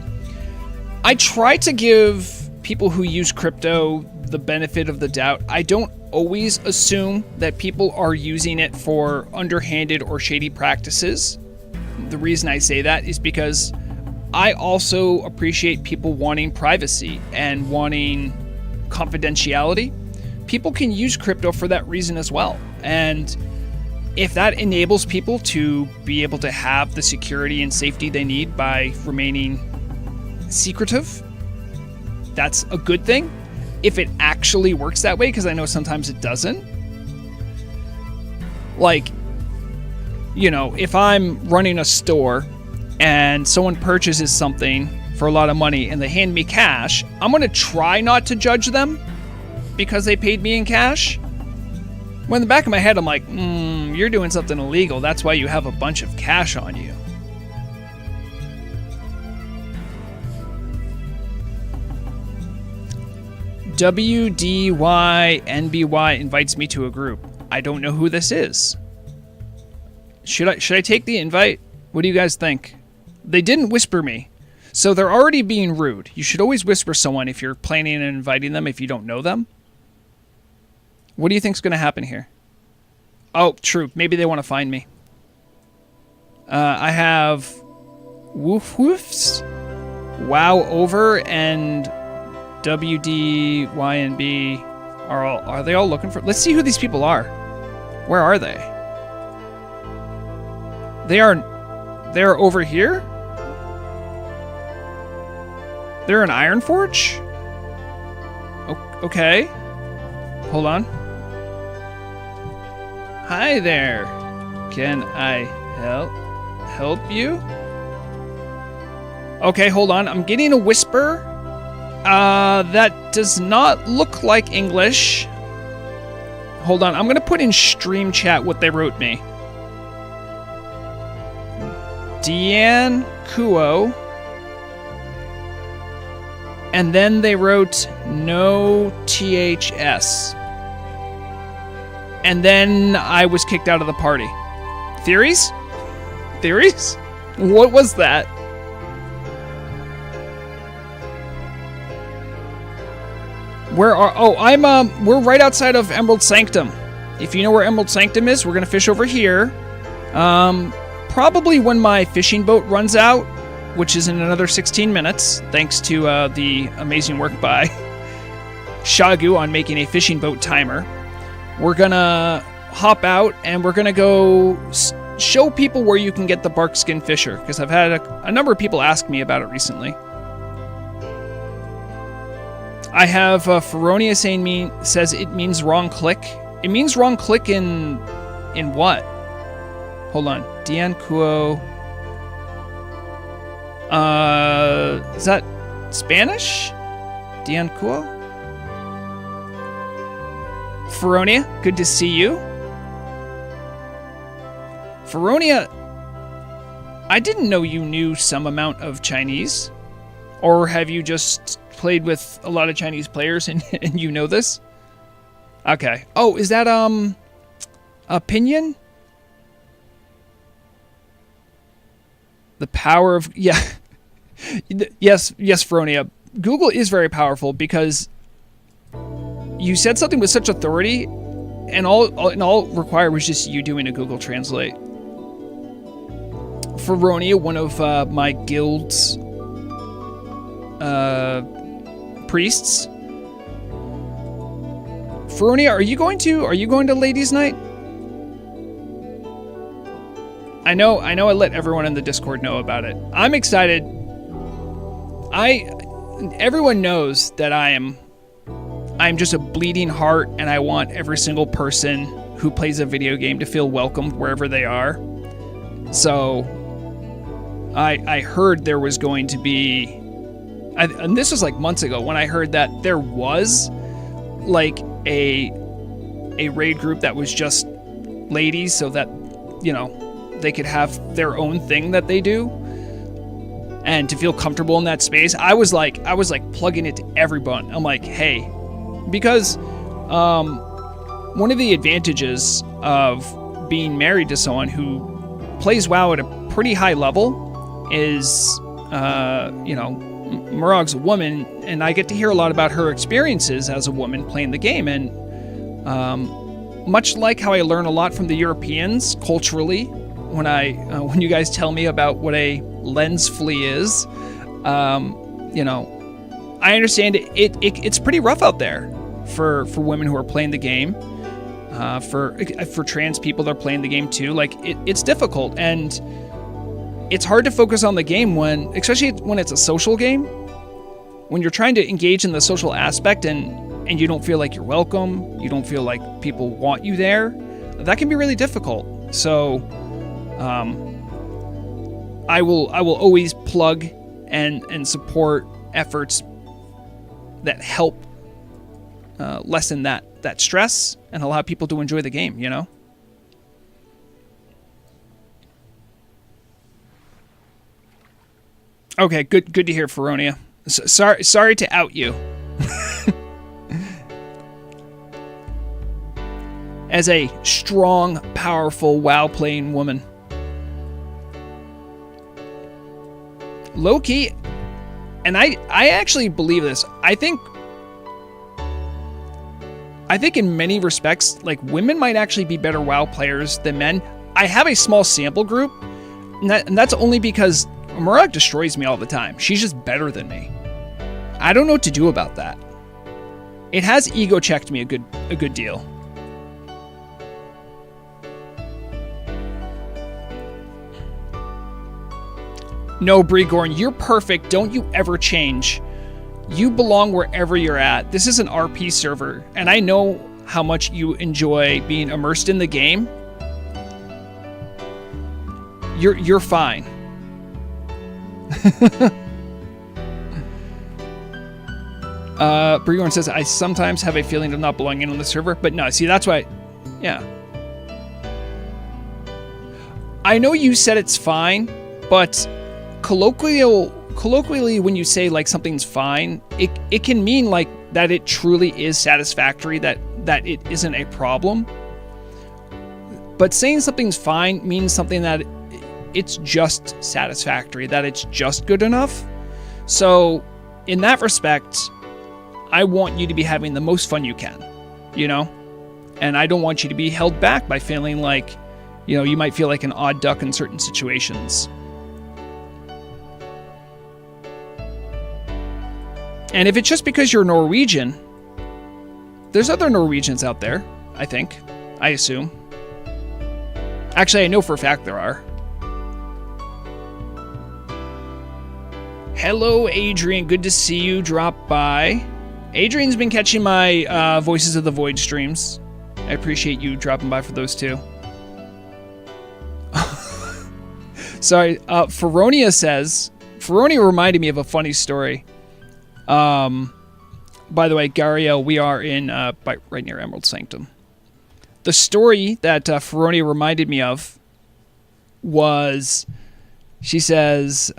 I try to give people who use crypto the benefit of the doubt. I don't always assume that people are using it for underhanded or shady practices. The reason I say that is because I also appreciate people wanting privacy and wanting confidentiality. People can use crypto for that reason as well. And if that enables people to be able to have the security and safety they need by remaining secretive, that's a good thing. If it actually works that way, because I know sometimes it doesn't. Like, if I'm running a store and someone purchases something for a lot of money and they hand me cash, I'm going to try not to judge them because they paid me in cash. When in the back of my head, I'm like, you're doing something illegal. That's why you have a bunch of cash on you. WDYNBY invites me to a group. I don't know who this is. Should I take the invite? What do you guys think? They didn't whisper me, so they're already being rude. You should always whisper someone if you're planning on inviting them if you don't know them. What do you think's going to happen here? Oh, true. Maybe they want to find me. I have Woof Woofs, Wow Over, and WDYNB. Are they all looking for? Let's see who these people are. Where are they? They're over here? They're in Ironforge? Okay. Hold on. Hi there. Can I help you? Okay, hold on. I'm getting a whisper. That does not look like English. Hold on. I'm going to put in stream chat what they wrote me. Deanne Kuo. And then they wrote no THS. And then I was kicked out of the party. Theories? Theories? What was that? Where are... Oh, we're right outside of Emerald Sanctum. If you know where Emerald Sanctum is, we're going to fish over here. Probably when my fishing boat runs out, which is in another 16 minutes, thanks to the amazing work by Shagu on making a fishing boat timer. We're going to hop out, and we're going to go show people where you can get the barkskin fisher, because I've had a number of people ask me about it recently. I have Feronia says it means wrong click. It means wrong click in what? Hold on. Deanne Kuo. Is that Spanish? Deanne Kuo? Feronia, good to see you. Feronia, I didn't know you knew some amount of Chinese. Or have you just played with a lot of Chinese players and you know this? Okay. Oh, is that, Opinion? The power of... Yeah. Yes, Feronia. Google is very powerful because you said something with such authority, and all required was just you doing a Google Translate. Feronia, one of my guild's priests. Feronia, are you going to Ladies' Night? I know I let everyone in the Discord know about it. I'm excited. Everyone knows that I'm just a bleeding heart, and I want every single person who plays a video game to feel welcomed wherever they are. So I heard there was going to be, and this was like months ago when I heard that there was like a raid group that was just ladies, so that, you know, they could have their own thing that they do, and to feel comfortable in that space. I was like plugging it to everyone. I'm like, hey, because one of the advantages of being married to someone who plays WoW at a pretty high level is, you know, Murag's a woman, and I get to hear a lot about her experiences as a woman playing the game, and much like how I learn a lot from the Europeans culturally, when you guys tell me about what a lens flea is, you know, I understand it's pretty rough out there for women who are playing the game, for trans people that are playing the game too. Like it's difficult, and it's hard to focus on the game especially when it's a social game, when you're trying to engage in the social aspect and you don't feel like you're welcome, you don't feel like people want you there. That can be really difficult. So I will always plug and support efforts that help lessen that stress and allow people to enjoy the game, you know? Okay, good to hear, Feronia. Sorry to out you. As a strong, powerful WoW-playing woman. Low-key, and I actually believe this. I think in many respects, like, women might actually be better WoW players than men. I have a small sample group, and that's only because Murag destroys me all the time. She's just better than me. I don't know what to do about that. It has ego-checked me a good deal. No, Brigorn, you're perfect. Don't you ever change. You belong wherever you're at. This is an RP server, and I know how much you enjoy being immersed in the game. you're fine. Brigorn says, I sometimes have a feeling of not belonging on the server, but no, see, that's why, yeah. I know you said it's fine, but colloquially, when you say like something's fine, it can mean like that it truly is satisfactory, that it isn't a problem. But saying something's fine means something that it's just satisfactory, that it's just good enough. So in that respect, I want you to be having the most fun you can, you know? And I don't want you to be held back by feeling like, you know, you might feel like an odd duck in certain situations. And if it's just because you're Norwegian, there's other Norwegians out there, I think. I assume. Actually, I know for a fact there are. Hello, Adrian. Good to see you drop by. Adrian's been catching my Voices of the Void streams. I appreciate you dropping by for those too. Sorry, Feronia says... Feronia reminded me of a funny story. By the way, Gario, we are in right near Emerald Sanctum. The story that Feronia reminded me of was... She says...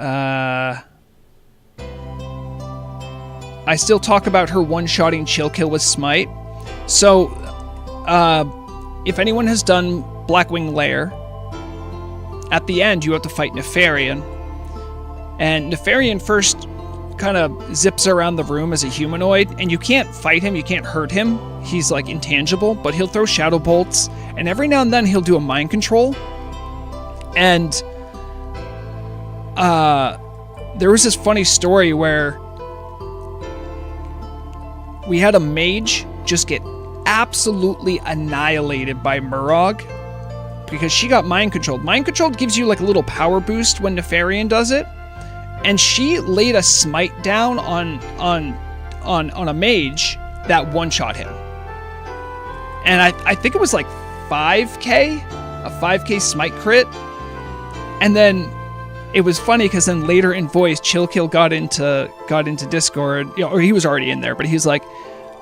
I still talk about her one-shotting chill kill with Smite. So, if anyone has done Blackwing Lair, at the end you have to fight Nefarian. And Nefarian first kind of zips around the room as a humanoid, and you can't fight him, you can't hurt him. He's like intangible, but he'll throw shadow bolts, and every now and then he'll do a mind control. And there was this funny story where we had a mage just get absolutely annihilated by Murog because she got mind controlled. Mind controlled gives you like a little power boost when Nefarian does it, and she laid a smite down on a mage that one-shot him. And I think it was like 5k, a 5k smite crit. And then it was funny because then later in voice, Chillkill got into Discord, you know, or he was already in there, but he's like,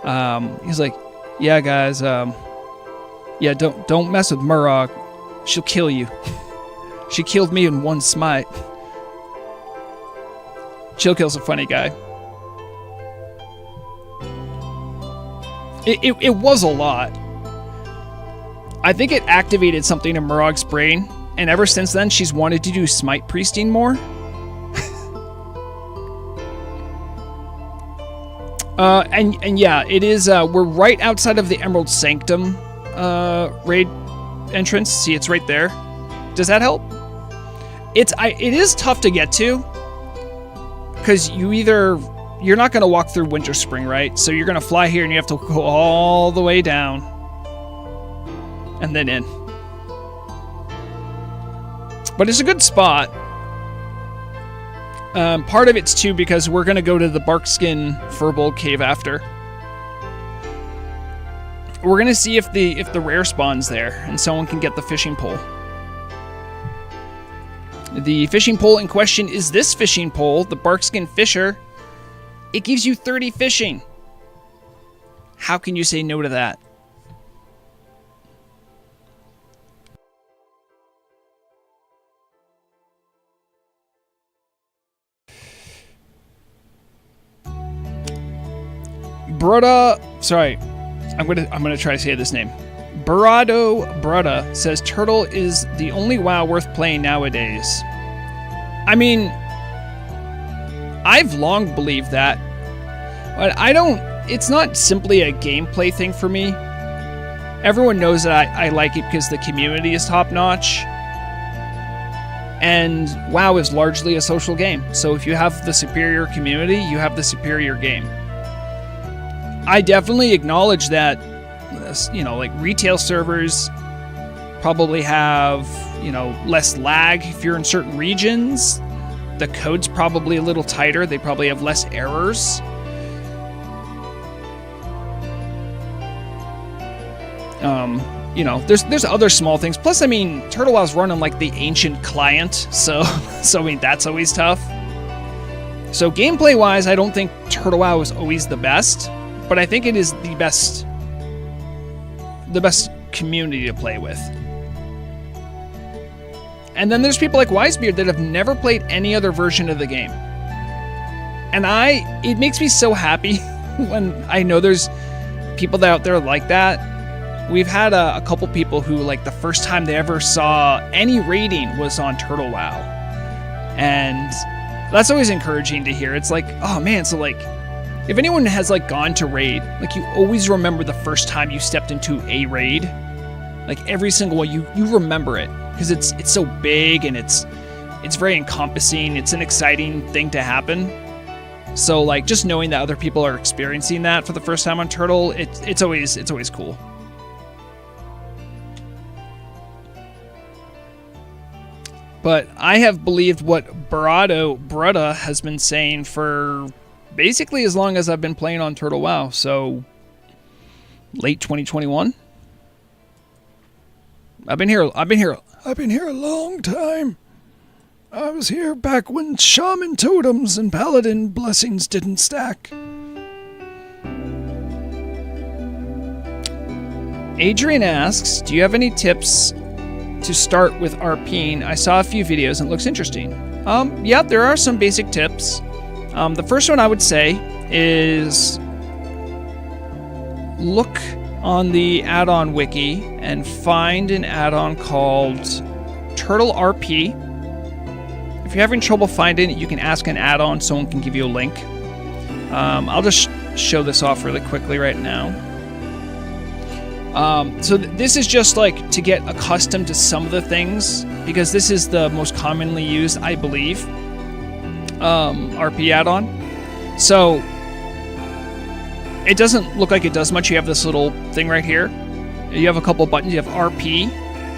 yeah, guys, yeah, don't mess with Murog. She'll kill you. She killed me in one smite. Chillkill's a funny guy. It was a lot. I think it activated something in Murog's brain, and ever since then, she's wanted to do Smite Priesting more. And yeah, it is, we're right outside of the Emerald Sanctum raid entrance. See, it's right there. Does that help? It is tough to get to, because you're not going to walk through Winter Spring, right? So you're going to fly here and you have to go all the way down and then in. But it's a good spot. Part of it's too because we're going to go to the Barkskin Firbolg Cave after. We're going to see if the rare spawn's there and someone can get the fishing pole. The fishing pole in question is this fishing pole, the Barkskin Fisher. It gives you 30 fishing. How can you say no to that? Sorry, I'm gonna try to say this name. Brada says Turtle is the only WoW worth playing nowadays. I mean, I've long believed that, but it's not simply a gameplay thing for me. Everyone knows that I like it because the community is top notch. And WoW is largely a social game. So if you have the superior community, you have the superior game. I definitely acknowledge that, you know, like retail servers probably have, you know, less lag if you're in certain regions. The code's probably a little tighter. They probably have less errors. you know, there's other small things. Plus, I mean, Turtle WoW's running like the ancient client, so I mean that's always tough. So gameplay wise, I don't think Turtle WoW is always the best, but I think it is the best community to play with. And then there's people like Wisebeard that have never played any other version of the game. And it makes me so happy when I know there's people out there like that. We've had a couple people who, like, the first time they ever saw any raiding was on Turtle WoW. And that's always encouraging to hear. It's like, oh man, so like, if anyone has like gone to raid, like you always remember the first time you stepped into a raid. Like every single one, you remember it because it's so big and it's very encompassing. It's an exciting thing to happen. So like just knowing that other people are experiencing that for the first time on Turtle, it's always cool. But I have believed what Brutta has been saying for basically as long as I've been playing on Turtle WoW. So late 2021. I've been here a long time. I was here back when Shaman Totems and Paladin Blessings didn't stack. Adrian asks, do you have any tips to start with RPing? I saw a few videos and it looks interesting. Yeah, there are some basic tips. The first one I would say is look on the add-on wiki and find an add-on called Turtle RP. If you're having trouble finding it, you can ask an add-on. Someone can give you a link. I'll just show this off really quickly right now. So this is just like to get accustomed to some of the things, because this is the most commonly used, I believe, RP add-on. So it doesn't look like it does much. You have this little thing right here. You have a couple buttons. You have RP.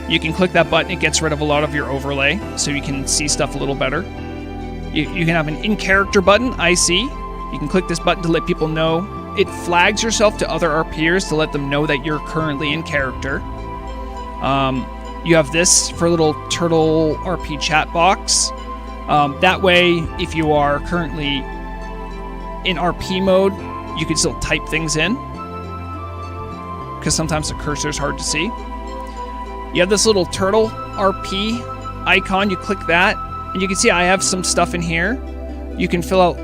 You can click that button. It gets rid of a lot of your overlay, so you can see stuff a little better. You can have an in-character button, IC. You can click this button to let people know. It flags yourself to other RPers to let them know that you're currently in character. You have this for a little Turtle RP chat box. That way, if you are currently in RP mode, you can still type things in, because sometimes the cursor is hard to see. You have this little Turtle RP icon. You click that, and you can see I have some stuff in here. You can fill out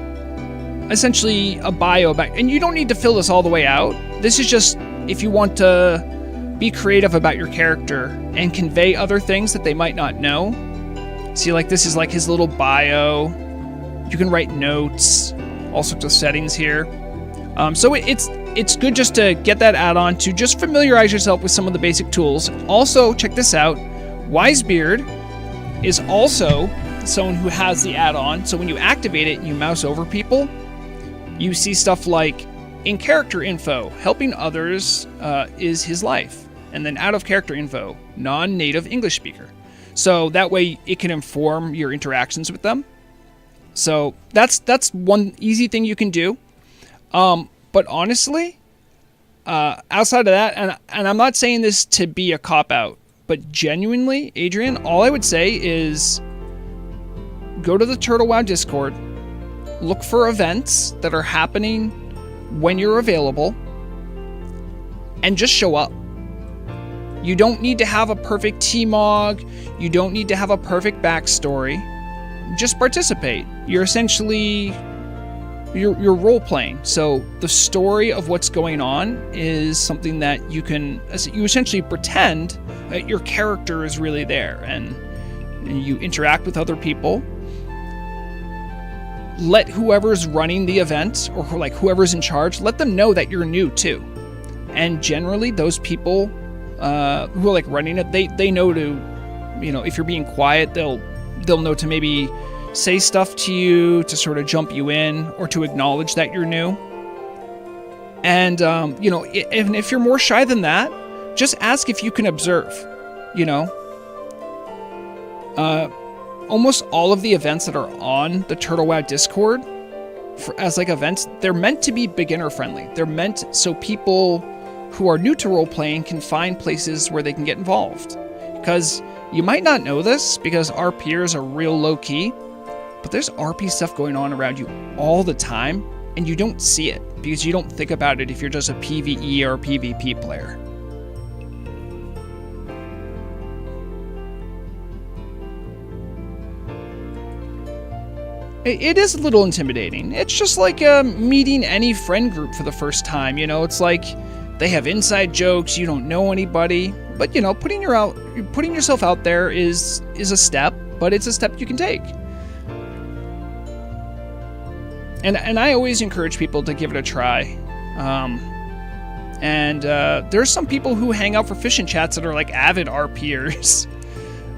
essentially a bio back, and you don't need to fill this all the way out. This is just if you want to be creative about your character and convey other things that they might not know. See, like this is like his little bio. You can write notes, all sorts of settings here. So it's good just to get that add-on to just familiarize yourself with some of the basic tools. Also, check this out. Wisebeard is also someone who has the add-on. So when you activate it and you mouse over people, you see stuff like in-character info, helping others is his life. And then out-of-character info, non-native English speaker. So that way it can inform your interactions with them. So that's one easy thing you can do. But honestly, outside of that, and I'm not saying this to be a cop-out, but genuinely, Adrian, all I would say is go to the Turtle WoW Discord, look for events that are happening when you're available, and just show up. You don't need to have a perfect T-Mog. You don't need to have a perfect backstory. Just participate. You're essentially... You're role-playing. So the story of what's going on is something that you essentially pretend that your character is really there, and you interact with other people. Let whoever's running the event, or like whoever's in charge, let them know that you're new too. And generally those people who are like running it, they know to, if you're being quiet, they'll know to maybe say stuff to you to sort of jump you in, or to acknowledge that you're new. And, if you're more shy than that, just ask if you can observe, Almost all of the events that are on the Turtle WoW Discord as like events, they're meant to be beginner friendly. They're meant so people who are new to role-playing can find places where they can get involved. Because you might not know this, because RPers are real low-key, but there's RP stuff going on around you all the time, and you don't see it, because you don't think about it if you're just a PvE or PvP player. It is a little intimidating. It's just like meeting any friend group for the first time, you know? It's like they have inside jokes, you don't know anybody, but you know, putting yourself out there is a step, but it's a step you can take. And I always encourage people to give it a try. There's some people who hang out for fishing chats that are like avid RPers.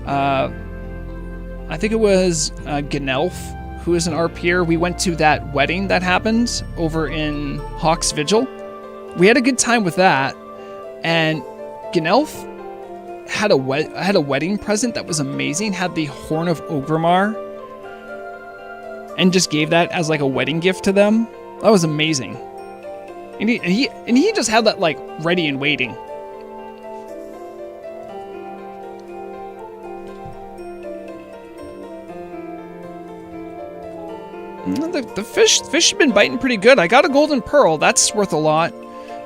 I think it was Gnelf, who is an RPer. We went to that wedding that happened over in Hawk's Vigil. We had a good time with that, and Gnelf had a wedding present that was amazing. Had the Horn of Orgrimmar, and just gave that as like a wedding gift to them. That was amazing. And he just had that like ready and waiting. The fish have been biting pretty good. I got a golden pearl. That's worth a lot.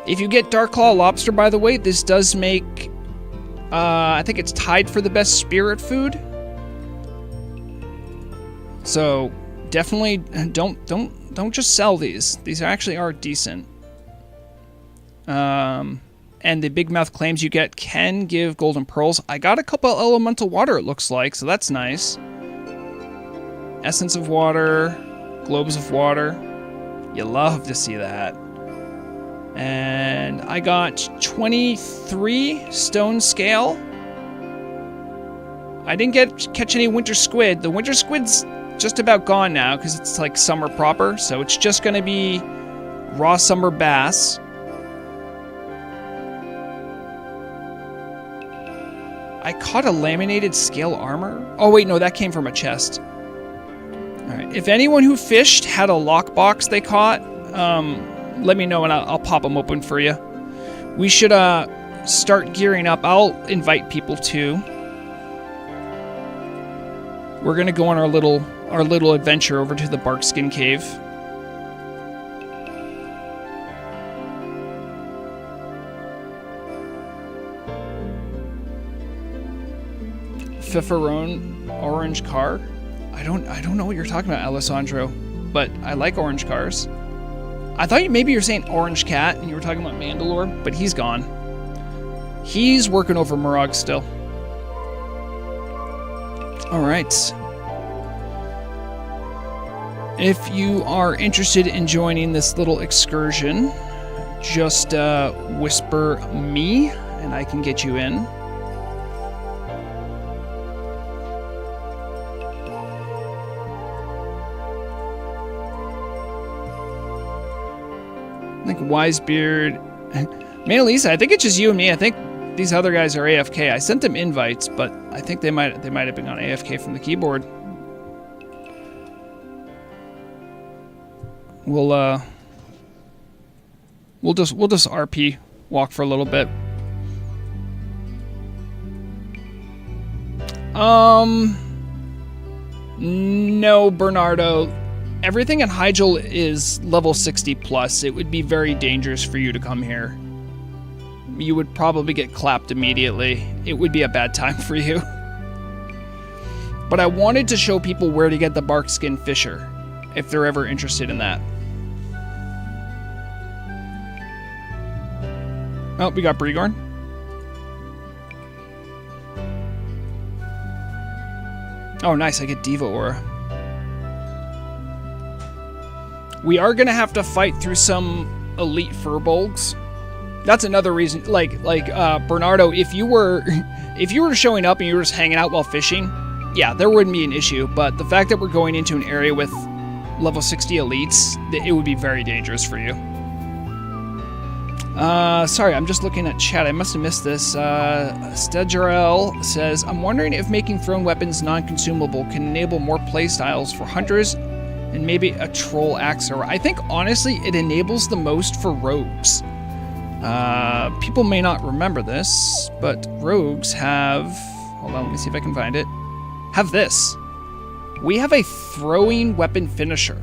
If you get Dark Claw Lobster, by the way, this does make... I think it's tied for the best spirit food. So definitely don't just sell these. These actually are decent. And the Big Mouth claims you get can give golden pearls. I got a couple elemental water, it looks like, so that's nice. Essence of water, globes of water. You love to see that. And I got 23 stone scale. I didn't catch any winter squid. The winter squid's just about gone now because it's like summer proper, so it's just going to be raw summer bass. I caught a laminated scale armor. Oh wait, no, that came from a chest. Alright, if anyone who fished had a lockbox they caught, let me know and I'll pop them open for you. We should start gearing up. I'll invite people too. We're gonna go on our little adventure over to the Barkskin Cave. Fiferone orange car. I don't know what you're talking about, Alessandro, but I like orange cars. I thought maybe you were saying Orange Cat and you were talking about Mandalore, but he's gone. He's working over Morag still. Alright. If you are interested in joining this little excursion, just whisper me and I can get you in. I think Wisebeard, Mona Lisa, I think it's just you and me. I think these other guys are AFK. I sent them invites, but I think they might have been on AFK from the keyboard. We'll just RP walk for a little bit. No, Bernardo. Everything in Hyjal is level 60 plus. It would be very dangerous for you to come here. You would probably get clapped immediately. It would be a bad time for you. But I wanted to show people where to get the Barkskin Fisher, if they're ever interested in that. Oh, we got Bregorn. Oh, nice. I get Diva Aura. We are going to have to fight through some elite Furbolgs. That's another reason, like Bernardo, if you were showing up and you were just hanging out while fishing, yeah, there wouldn't be an issue. But the fact that we're going into an area with level 60 elites, it would be very dangerous for you. Sorry, I'm just looking at chat. I must have missed this. Stegerel says, I'm wondering if making thrown weapons non-consumable can enable more playstyles for hunters and maybe a troll axer. I think, honestly, it enables the most for rogues. People may not remember this, but rogues have... Hold on, let me see if I can find it. Have this. We have a throwing weapon finisher,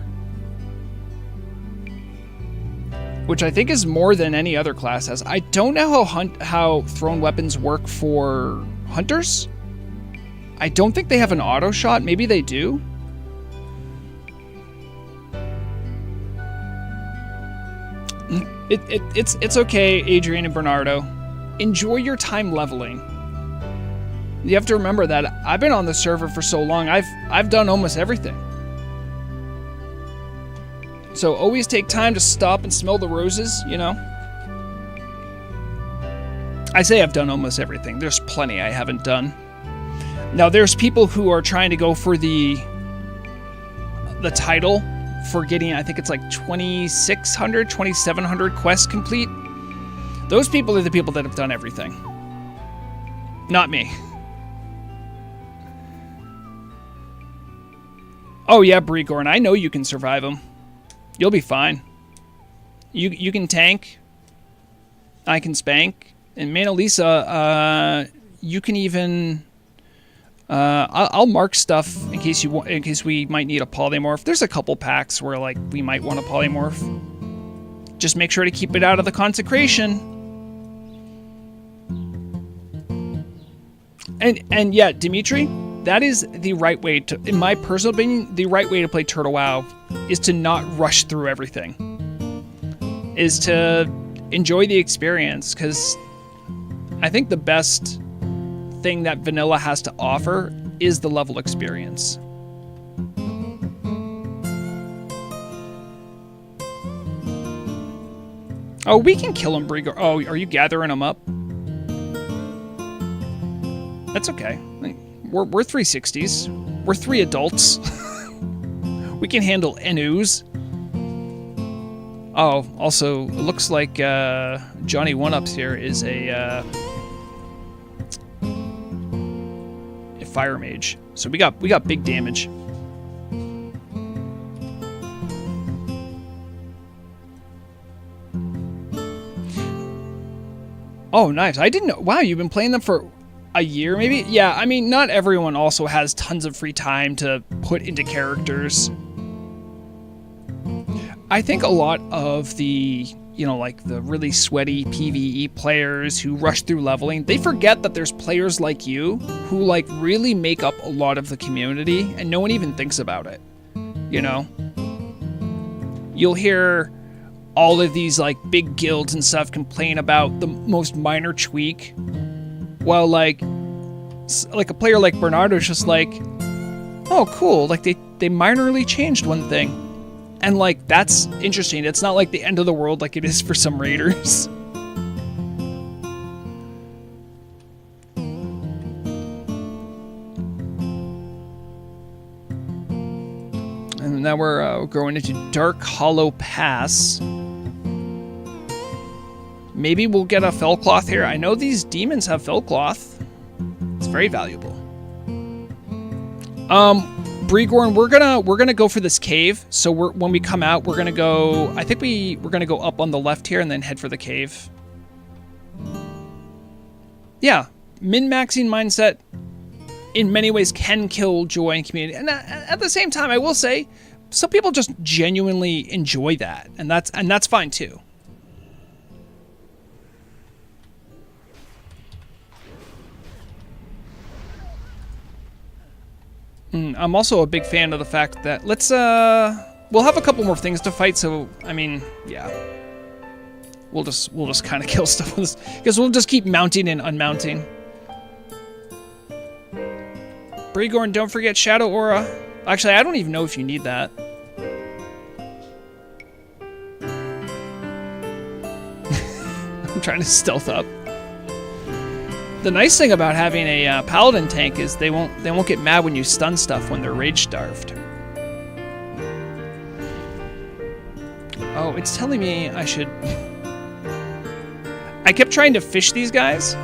which I think is more than any other class has. I don't know how thrown weapons work for hunters. I don't think they have an auto shot. Maybe they do. It's okay, Adrian and Bernardo. Enjoy your time leveling. You have to remember that I've been on the server for so long. I've done almost everything. So always take time to stop and smell the roses, you know? I say I've done almost everything. There's plenty I haven't done. Now there's people who are trying to go for the title for getting, I think it's like 2,600, 2,700 quests complete. Those people are the people that have done everything. Not me. Oh yeah, Bregorn, I know you can survive them. You'll be fine. You can tank. I can spank. And Mona Lisa, you can even... I'll mark stuff in case we might need a polymorph. There's a couple packs where like we might want a polymorph. Just make sure to keep it out of the consecration. And yeah, Dimitri, that is the right way to, in my personal opinion, the right way to play Turtle WoW is to not rush through everything. Is to enjoy the experience, because I think the best thing that vanilla has to offer is the level experience. Oh, we can kill him, Brigor. Oh, are you gathering them up? That's okay. We're 360s. We're 3 adults. We can handle Enus. Oh, also, it looks like Johnny One-Ups here is a fire mage. So we got big damage. Oh, nice. I didn't know. Wow, you've been playing them for a year, maybe? Yeah, I mean, not everyone also has tons of free time to put into characters. I think a lot of the, you know, like the really sweaty PvE players who rush through leveling, they forget that there's players like you who like really make up a lot of the community and no one even thinks about it, you know? You'll hear all of these like big guilds and stuff complain about the most minor tweak, while like a player like Bernardo's just like, oh cool, like they minorly changed one thing. And like, that's interesting. It's not like the end of the world like it is for some raiders. And now we're going into Dark Hollow Pass. Maybe we'll get a Fellcloth here. I know these demons have Fellcloth. It's very valuable. Bregorn, we're gonna go for this cave. So when we come out, we're gonna go. I think we're gonna go up on the left here and then head for the cave. Yeah, min-maxing mindset in many ways can kill joy and community, and at the same time, I will say, some people just genuinely enjoy that, and that's fine too. I'm also a big fan of the fact that we'll have a couple more things to fight, so I mean, yeah. We'll just kind of kill stuff with this, because we'll just keep mounting and unmounting. Bregorn, don't forget Shadow Aura. Actually, I don't even know if you need that. I'm trying to stealth up. The nice thing about having a paladin tank is they won't get mad when you stun stuff when they're rage starved. Oh, it's telling me I should. I kept trying to fish these guys.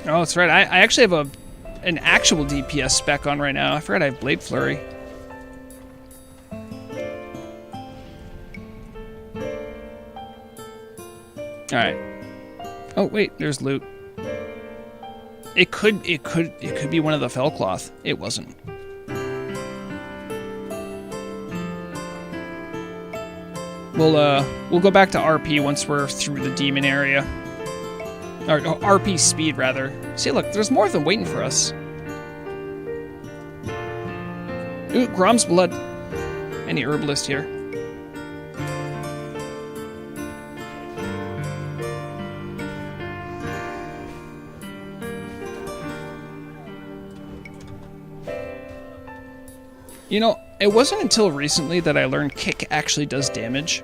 Oh, that's right. I actually have an actual DPS spec on right now. I forgot I have Blade Flurry. Alright. Oh, wait, there's loot. It could be one of the Fellcloth. It wasn't. We'll go back to RP once we're through the demon area. Or RP speed, rather. See, look, there's more of them waiting for us. Ooh, Grom's Blood. Any herbalist here? You know, it wasn't until recently that I learned kick actually does damage.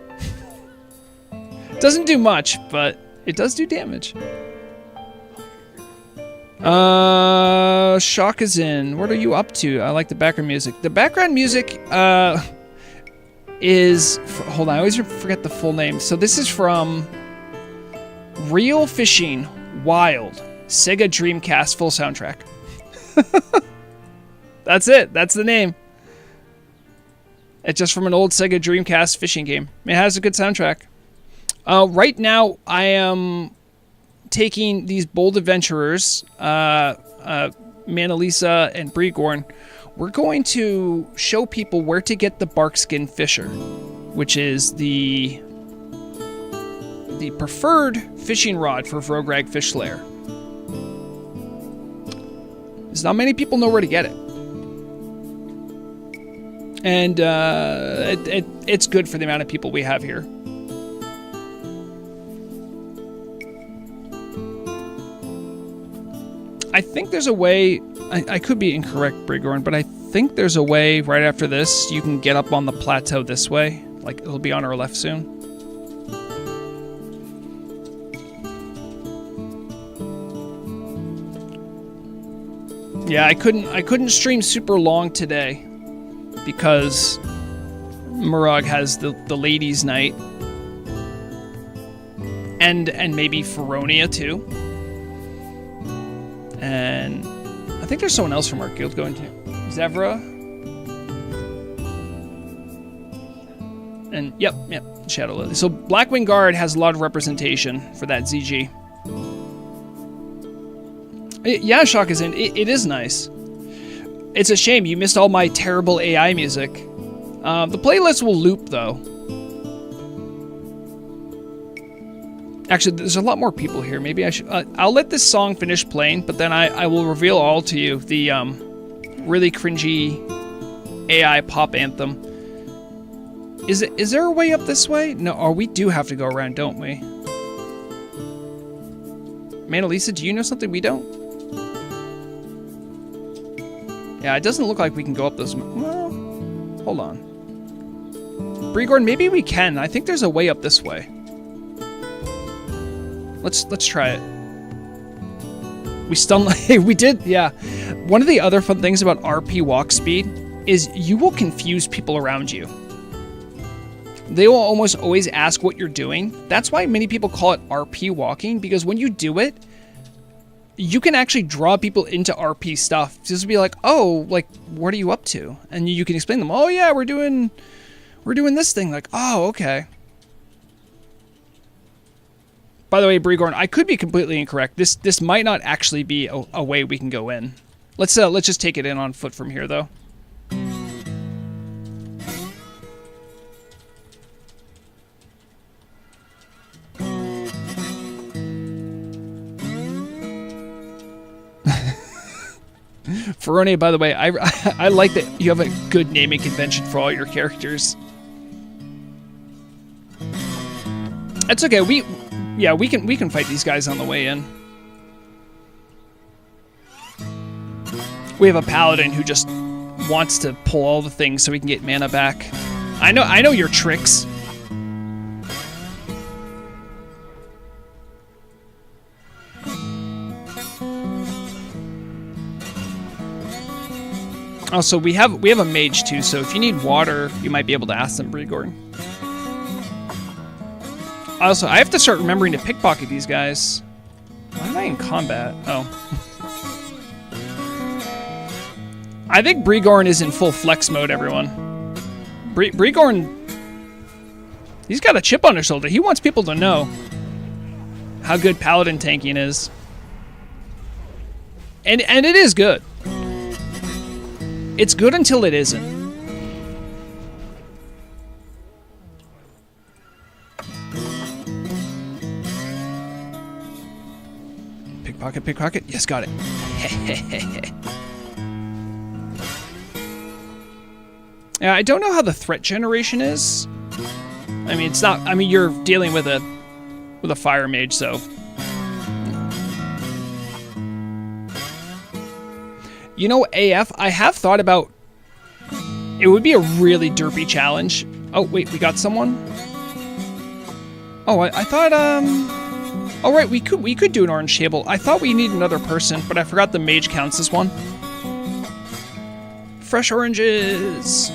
Doesn't do much, but it does do damage. Shock is in. What are you up to? I like the background music. The background music, is... Hold on, I always forget the full name. So this is from Real Fishing Wild. Sega Dreamcast full soundtrack. That's it. That's the name. It's just from an old Sega Dreamcast fishing game. It has a good soundtrack. Right now, I am taking these bold adventurers, Manalisa and Bregorn. We're going to show people where to get the Barkskin Fisher, which is the preferred fishing rod for Vrograg Fish Lair. There's not many people know where to get it. And it's good for the amount of people we have here. I think there's a way, I could be incorrect, Bregorn, but I think there's a way right after this you can get up on the plateau this way. Like, it'll be on our left soon. Yeah, I couldn't stream super long today because Murag has the ladies' night. And maybe Feronia too. And I think there's someone else from our guild going to. Zevra. And yep, Shadow Lily. So Blackwing Guard has a lot of representation for that ZG. Yeah, Shock is in. It is nice. It's a shame you missed all my terrible AI music. The playlist will loop though. Actually, there's a lot more people here. Maybe I should... I'll let this song finish playing, but then I will reveal all to you the really cringy AI pop anthem. Is there a way up this way? No, or we do have to go around, don't we? Manalisa, do you know something we don't? Yeah, it doesn't look like we can go up this... Well, hold on. Bregorn, maybe we can. I think there's a way up this way. Let's try it. We stun like we did, yeah. One of the other fun things about RP walk speed is you will confuse people around you. They will almost always ask what you're doing. That's why many people call it RP walking, because when you do it, you can actually draw people into RP stuff. Just be like, oh, like, what are you up to? And you can explain them, oh yeah, we're doing this thing. Like, oh, okay. By the way, Bregorn, I could be completely incorrect. This might not actually be a way we can go in. Let's just take it in on foot from here, though. Feronia, by the way, I like that you have a good naming convention for all your characters. That's okay. We can fight these guys on the way in. We have a paladin who just wants to pull all the things so we can get mana back. I know your tricks. Also, we have a mage too, so if you need water, you might be able to ask them, Bregorn. Also, I have to start remembering to pickpocket these guys. Why am I in combat? Oh. I think Brigorn is in full flex mode, everyone. Brigorn, he's got a chip on his shoulder. He wants people to know how good Paladin tanking is. And it is good. It's good until it isn't. Pickpocket, pickpocket. Yes, got it. Yeah, I don't know how the threat generation is. I mean, it's not. I mean, you're dealing with a fire mage, so. You know, AF, I have thought about. It would be a really derpy challenge. Oh wait, we got someone. Oh, I thought Oh right, we could do an orange table. I thought we need another person, but I forgot the mage counts as one. Fresh oranges.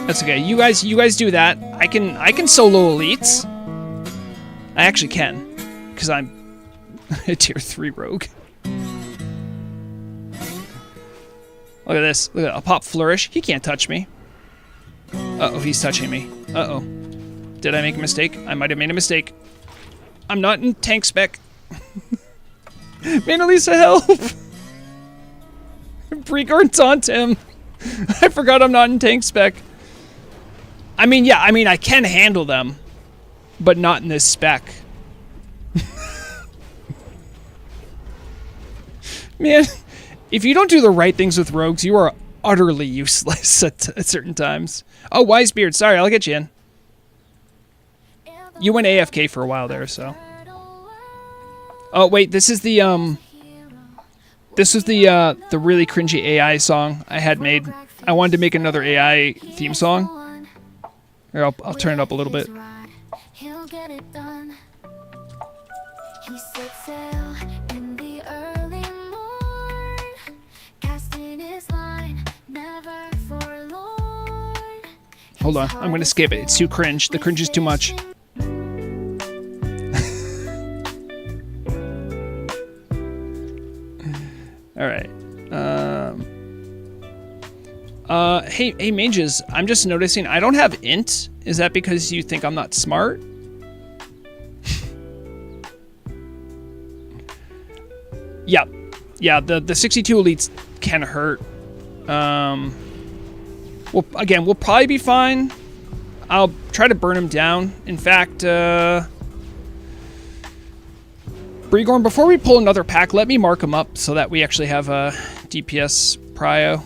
That's okay. You guys do that. I can solo elites. I actually can, because I'm a tier 3 rogue. Look at this. Look at that. I'll pop Flourish. He can't touch me. Uh-oh, he's touching me. Uh-oh. Did I make a mistake? I might have made a mistake. I'm not in tank spec. Manalisa, help! Brigorn taunt him. I forgot I'm not in tank spec. I mean, yeah, I can handle them, but not in this spec. Man, if you don't do the right things with rogues, you are utterly useless at certain times. Oh, Wisebeard, sorry, I'll get you in. You went AFK for a while there, so. Oh wait, this is the the really cringy AI song I had made. I wanted to make another AI theme song. Here, I'll turn it up a little bit. He'll get it done. He set sail in the early morn, casting his line, never forlorn. Hold on, I'm gonna skip it. It's too cringe. The cringe is too much. All right. Hey mages, I'm just noticing I don't have int. Is that because you think I'm not smart? Yeah. Yeah, the 62 elites can hurt. Well, again, we'll probably be fine. I'll try to burn him down. In fact, Brigorn, before we pull another pack, let me mark them up so that we actually have a DPS prio.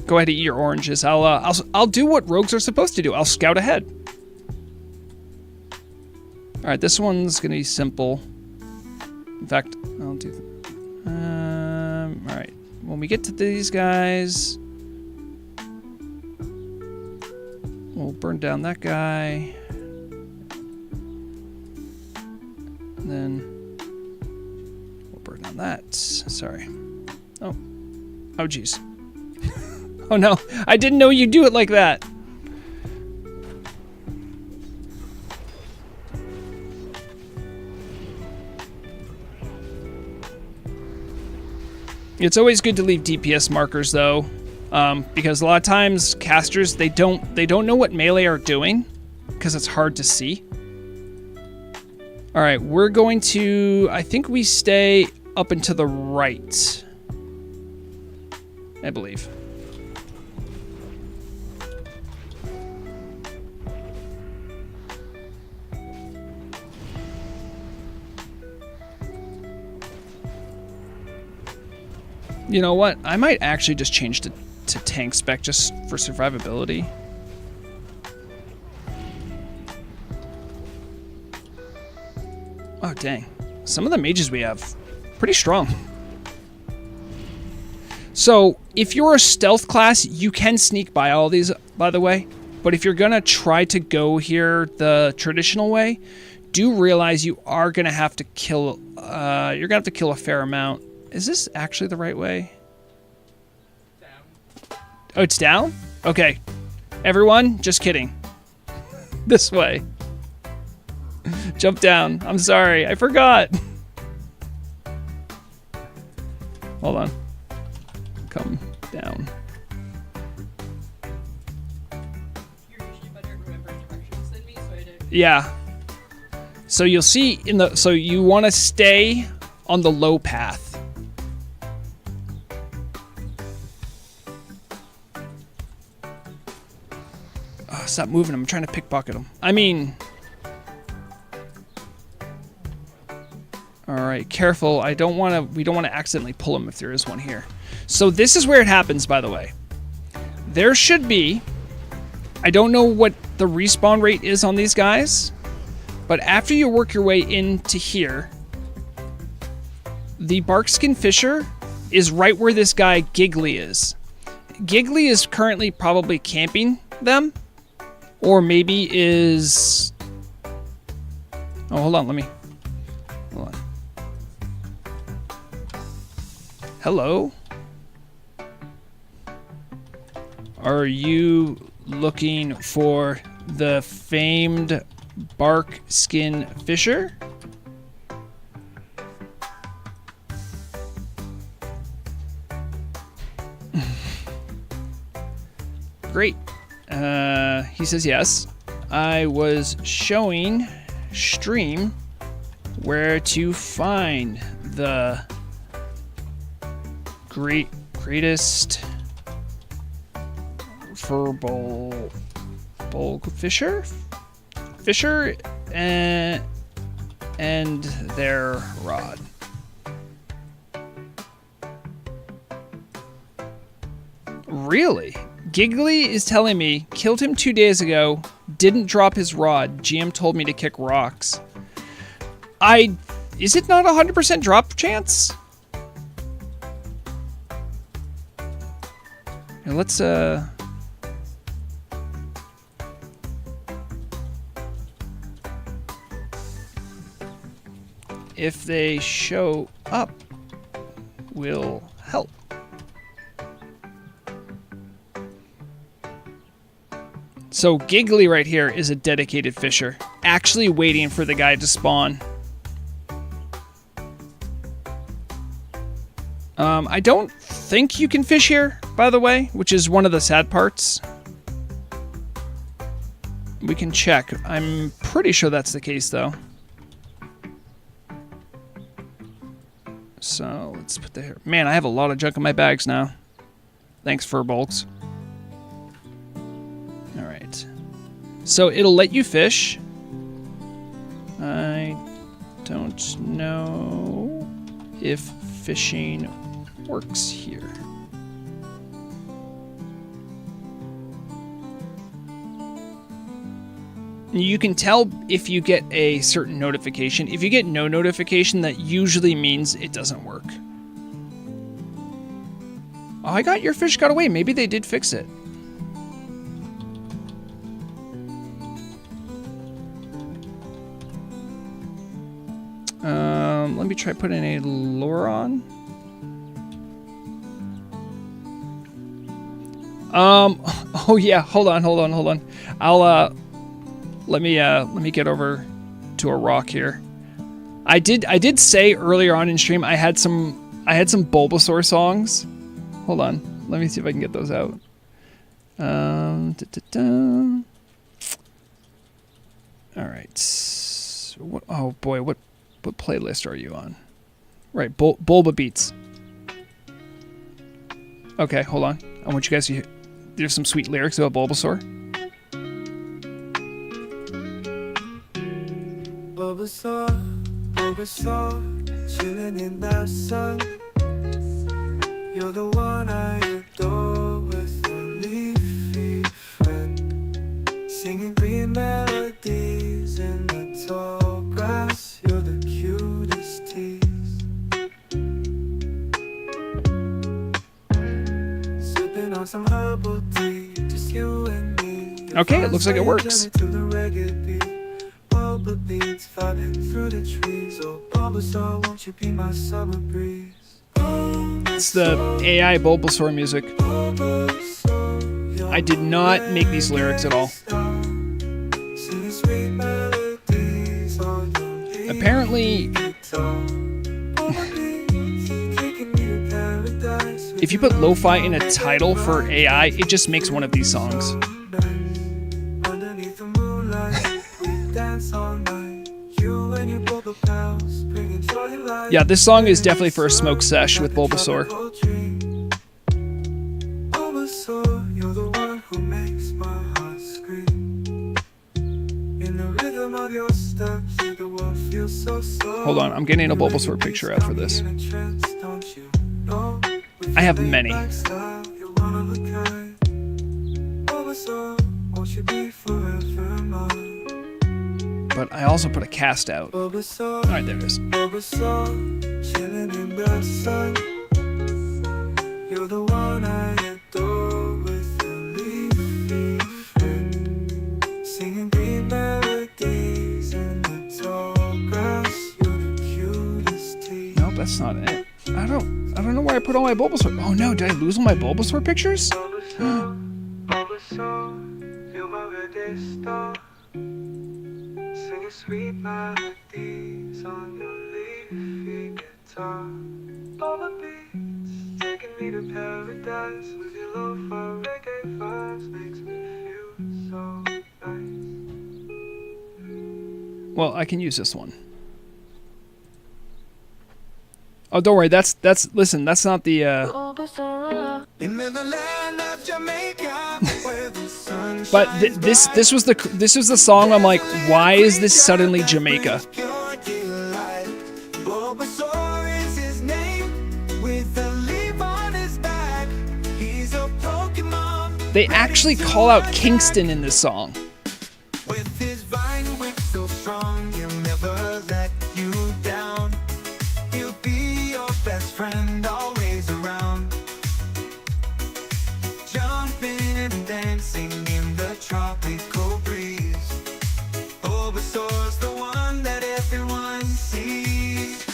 Go ahead and eat your oranges. I'll do what rogues are supposed to do. I'll scout ahead. All right, this one's gonna be simple. In fact, I'll do. All right, when we get to these guys, we'll burn down that guy. And then we'll burn down that. Sorry. Oh, geez. Oh no, I didn't know you'd do it like that. It's always good to leave DPS markers though, because a lot of times casters they don't know what melee are doing, because it's hard to see. All right, we're going to. I think we stay up and to the right. I believe. You know what? I might actually just change to tank spec just for survivability. Oh, dang. Some of the mages we have, pretty strong. So, if you're a stealth class, you can sneak by all these, by the way. But if you're going to try to go here the traditional way, do realize you are going to have to kill, you're going to have to kill a fair amount. Is this actually the right way? Down. Oh, it's down? Okay. Everyone, just kidding. This way. Jump down. I'm sorry. I forgot. hold on. Come down. You're usually better at remembering directions than me, so I did. Yeah. So you'll see so you want to stay on the low path. Oh, stop moving. I'm trying to pickpocket him. I mean, all right, careful. We don't want to accidentally pull him if there is one here. So this is where it happens, by the way. There should be, I don't know what the respawn rate is on these guys, but after you work your way into here, the Barkskin Fisher is right where this guy Giggly is. Giggly is currently probably camping them, or maybe is... Oh, hold on, hold on. Hello? Are you looking for the famed Barkskin Fisher? Great. He says yes. I was showing stream where to find the greatest furball fisher and their rod. Really? Giggly is telling me killed him 2 days ago, didn't drop his rod. GM told me to kick rocks. Is it not 100% drop chance? Here, let's if they show up, will help. So Giggly right here is a dedicated fisher, actually waiting for the guy to spawn. I don't think you can fish here, by the way, which is one of the sad parts. We can check. I'm pretty sure that's the case, though. So let's put that here. Man, I have a lot of junk in my bags now. Thanks, Furbolgs. All right. So it'll let you fish. I don't know if fishing works here. You can tell if you get a certain notification. If you get no notification, that usually means it doesn't work. Oh, I got your fish got away. Maybe they did fix it. Let me try putting a lure on. Oh yeah, hold on. I'll let me get over to a rock here. I did say earlier on in stream I had some Bulbasaur songs. Hold on. Let me see if I can get those out. All right. Oh boy, what playlist are you on? Right, Bulba Beats. Okay, hold on. I want you guys to hear. There's some sweet lyrics about Bulbasaur. Bulbasaur, chilling in the sun. You're the one I adore with a leafy friend, singing green melodies in the tall grass. You're the cutest tease, sipping on some herbal tea, just you and me. Okay, it looks like it works. Bulba beats flooding through the trees. Oh, Bulbasaur, won't you be my summer breeze? It's the AI Bulbasaur music. I did not make these lyrics at all. Apparently, if you put lo-fi in a title for AI, it just makes one of these songs. Underneath the moonlight, we dance all night. You and your bubble pals, bringing joy and light. Yeah, this song is definitely for a smoke sesh with Bulbasaur. Bulbasaur, you're the one who makes my heart scream. In the rhythm of your steps, the world feels so slow. Hold on, I'm getting a Bulbasaur picture out for this. I have many. But I also put a cast out. Alright, there it is. Chilling in the sun. You're the one I adore with a leafy friend. Singing green melodies in the tall grass. You're the cutest tea. Nope, that's not it. I don't know where I put all my Bulbasaur. Oh no, did I lose all my Bulbasaur pictures? Bulbasaur, you're my reggae star. Singing sweet melodies on your leafy guitar. All the beats taking me to paradise with your love for reggae vibes makes me feel so nice. Well, I can use this one. Oh, don't worry. Listen, that's not the. In the land of Jamaica, where the sun But this was the song. I'm like, why is this suddenly Jamaica? pure delight. Bulbasaur is his name, with a leaf on his back. He's a Pokemon. They actually call out Kingston in this song. With his vine whip so strong, he'll never let you down. He'll be your best friend, always around. Jumping and dancing in the tropical breeze. Bulbasaur's the one that everyone sees.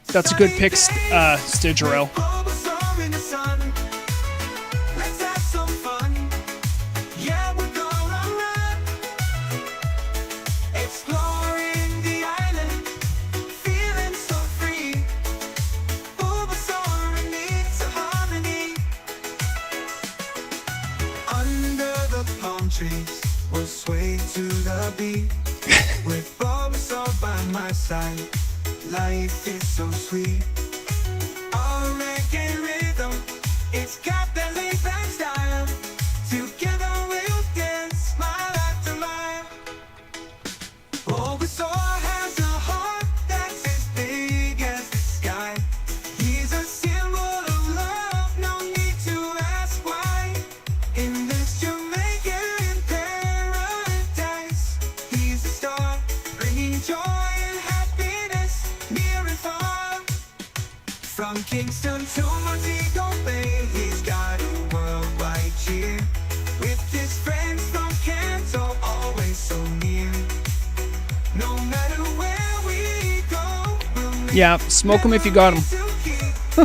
That's a good pick, Stigirel. Bulbasaur in the sun. Let's have some fun. Yeah, we're gonna run. Exploring the island, feeling so free. Bulbasaur needs a harmony. Under the palm trees, we'll sway to the beat. With Bulbasaur by my side, life is so sweet. Our reggae rhythm, it's got that laid back style. Together we'll dance, smile after mile. Bulbasaur has a heart that's as big as the sky. He's a symbol of love, no need to ask why. In this Jamaican paradise, he's a star, bringing joy and happiness near and far. From Kingston to Montego Bay, he's got a worldwide cheer. With his friends from Kanto, always so near. No matter where we go, we'll make Yeah, smoke him if you got him.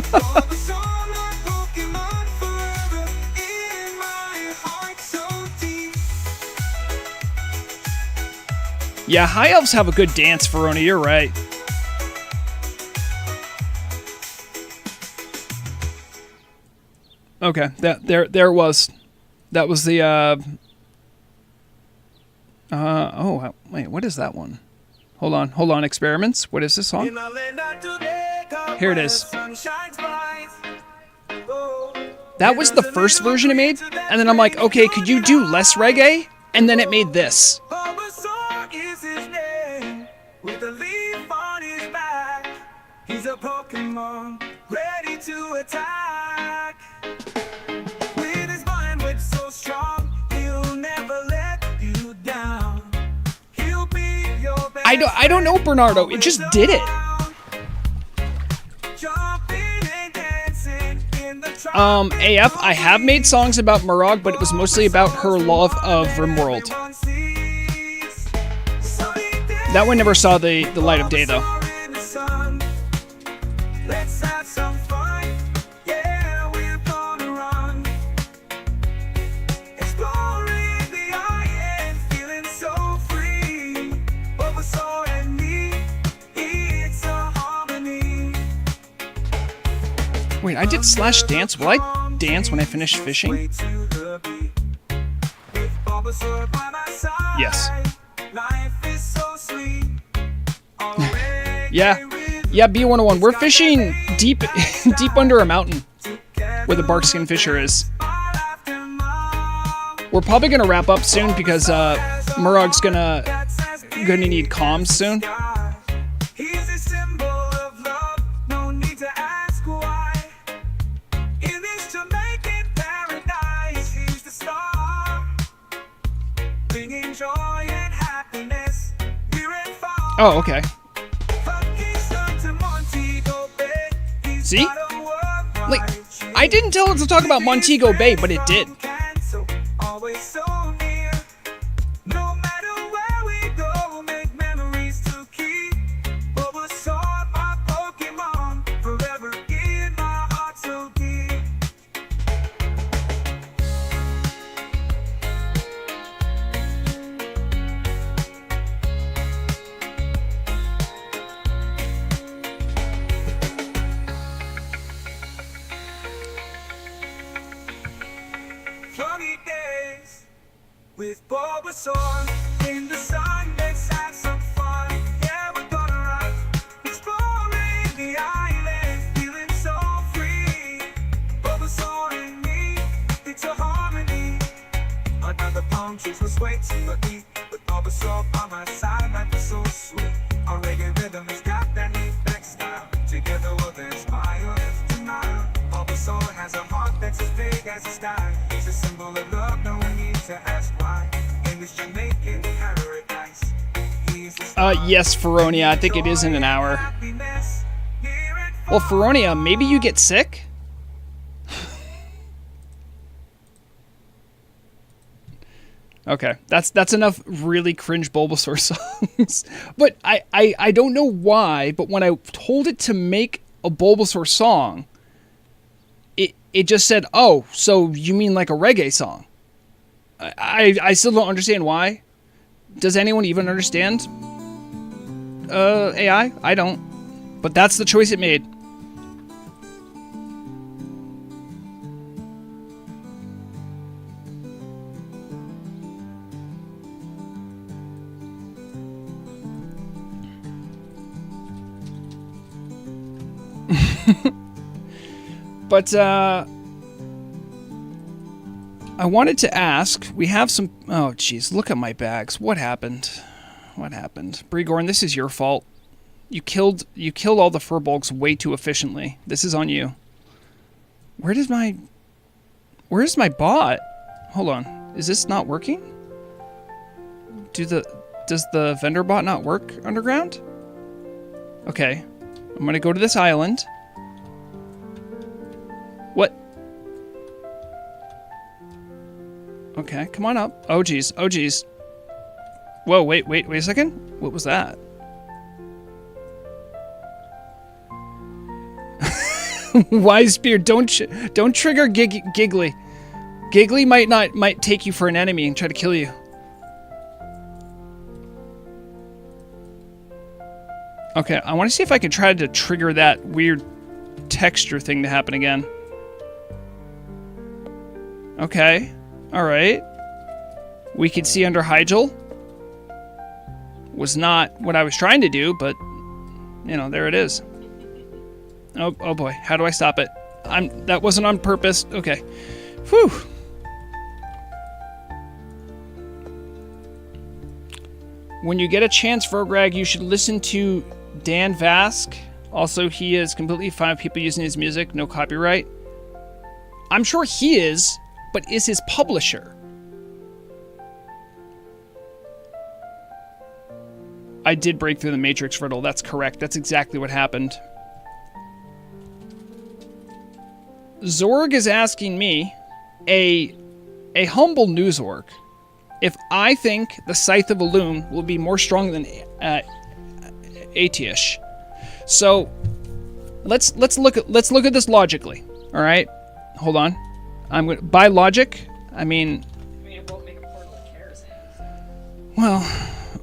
Bulbasaur, my Pokemon, forever in my heart so deep. Yeah, high elves have a good dance, Verona. You're right. Okay, there it was. That was the oh wait, what is that one? Hold on, experiments. What is this song? In a land of Jamaica, Here it where is. the sun shines bright. Oh, That was the first version it made, and then I'm like, okay, could you do less reggae? And then it made this. Bulbasaur is his name, with a leaf on his back. He's a Pokemon, ready to attack. With his mind which so strong, he'll never let you down. He'll be your best I don't know, Bernardo. It just did it. Jumping and dancing in the AF, I have made songs about Murag, but it was mostly about her love of RimWorld. That one never saw the light of day, though. Let's have some fun. Yeah, we're gonna run. Exploring the island, feeling so free. Bulbasaur and me, it's a harmony. Wait, I did slash dance. Will I dance when I finish fishing? Yes. Yeah. Yeah, B101. We're fishing deep deep under a mountain where the barkskin fisher is. We're probably gonna wrap up soon because Murrog's gonna need comms soon. He's a symbol of love, no need to ask why. In this Jamaican paradise, he's the star, bringing joy and happiness. We're in far. Oh, okay. See? Like, I didn't tell it to talk about Montego Bay, but it did. Sunny days with Bulbasaur in the sun. Let's have some fun. Yeah, we're gonna rock, exploring the island, feeling so free. Bulbasaur and me, it's a harmony. Another palm trees was way too early. With Bulbasaur by my side, life is so sweet. Our reggae rhythm has got that neat back style. Together we'll inspire tonight. Bulbasaur has a heart that's as big as a star. He's a symbol of love, no need to ask why. In this Jamaican paradise, he's the star. Yes, Feronia. I think it is in an hour. Well, Feronia, maybe you get sick? Okay, that's enough really cringe Bulbasaur songs. But I don't know why, but when I told it to make a Bulbasaur song, it just said, oh, so you mean like a reggae song? I still don't understand why. Does anyone even understand AI? I don't. But that's the choice it made. But I wanted to ask, we have some, oh jeez, look at my bags. What happened? What happened? Bregorn, this is your fault. You killed all the furbolgs way too efficiently. This is on you. Where's my bot? Hold on. Is this not working? Does the vendor bot not work underground? Okay. I'm gonna go to this island. What? Okay, come on up. Oh geez, oh geez. Whoa, wait a second. What was that? Wisebeard, don't trigger Giggly. Giggly might take you for an enemy and try to kill you. Okay, I want to see if I can try to trigger that weird texture thing to happen again. Okay, alright. We could see under Hyjal. Was not what I was trying to do, but, you know, there it is. Oh boy, how do I stop it? That wasn't on purpose. Okay. Whew. When you get a chance, Vrograg, you should listen to Dan Vask. Also, he is completely fine with people using his music, no copyright. I'm sure he is, but is his publisher. I did break through the Matrix riddle. That's correct. That's exactly what happened. Zorg is asking me, a humble news orc, if I think the Scythe of Elune will be more strong than Atish. So let's look at this logically. All right, hold on. I'm going by logic. I mean, it won't make a portal of cares. well,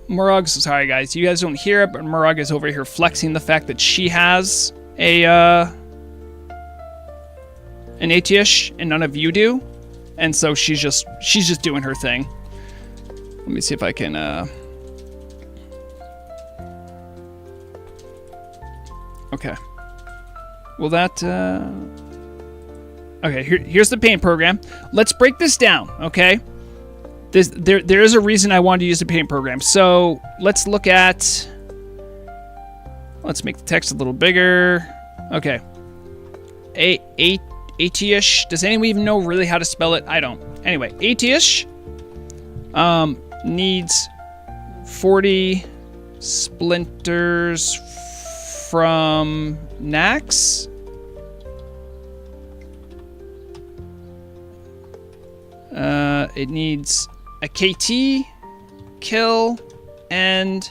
Murrog's sorry guys, you guys don't hear it, but Murrog is over here flexing the fact that she has an an AT-ish and none of you do. And so she's just doing her thing. Let me see if I can okay. Will that okay, here's the paint program. Let's break this down, okay? There is a reason I wanted to use the paint program. So let's look at, let's make the text a little bigger. Okay. AT-ish. Does anyone even know really how to spell it? I don't. Anyway, AT-ish needs 40 splinters from Nax. It needs a KT kill and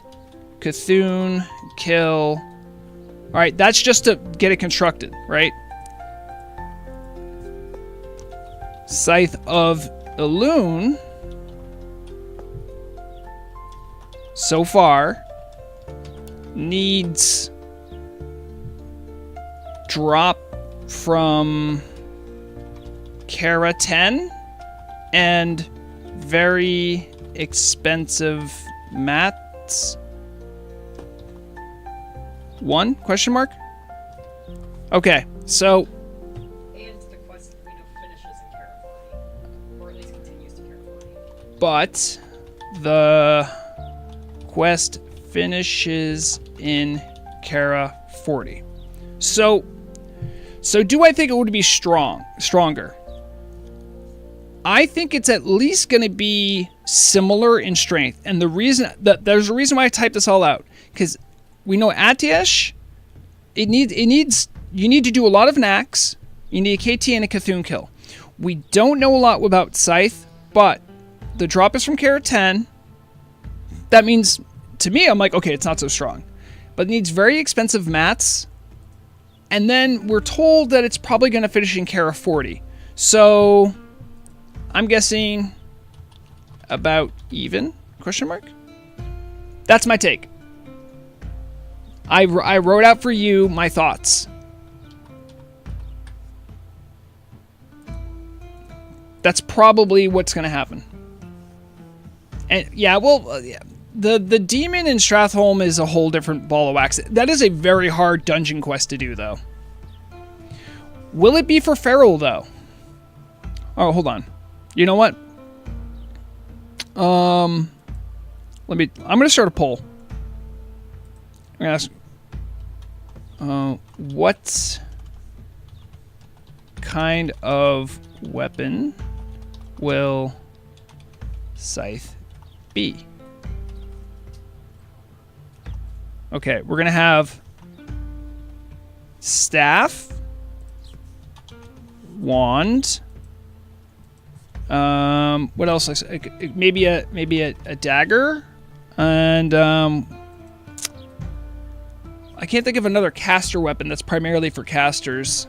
Cthulhu kill. All right, that's just to get it constructed, right? Scythe of Elune, so far, needs drop from Kara 10 and very expensive mats. 1 question mark? Okay, so And the quest, finishes in Kara 40. Or at least continues to Kara 40. but the quest finishes in Kara 40. So do I think it would be stronger? I think it's at least going to be similar in strength. And the reason there's a reason why I typed this all out, because we know AT-ish, you need to do a lot of Nax. You need a KT and a Cthulhu kill. We don't know a lot about Scythe, but the drop is from Kara 10. That means, to me, I'm like, okay, it's not so strong. But it needs very expensive mats. And then we're told that it's probably going to finish in Kara 40. So I'm guessing about even? Question mark? That's my take. I wrote out for you my thoughts. That's probably what's going to happen. And yeah, well, the demon in Stratholme is a whole different ball of wax. That is a very hard dungeon quest to do, though. Will it be for Feral, though? Oh, hold on. You know what? I'm gonna start a poll. I'm gonna ask, what kind of weapon will Scythe be? Okay, we're gonna have staff, wand. What else? Maybe a dagger, and I can't think of another caster weapon that's primarily for casters.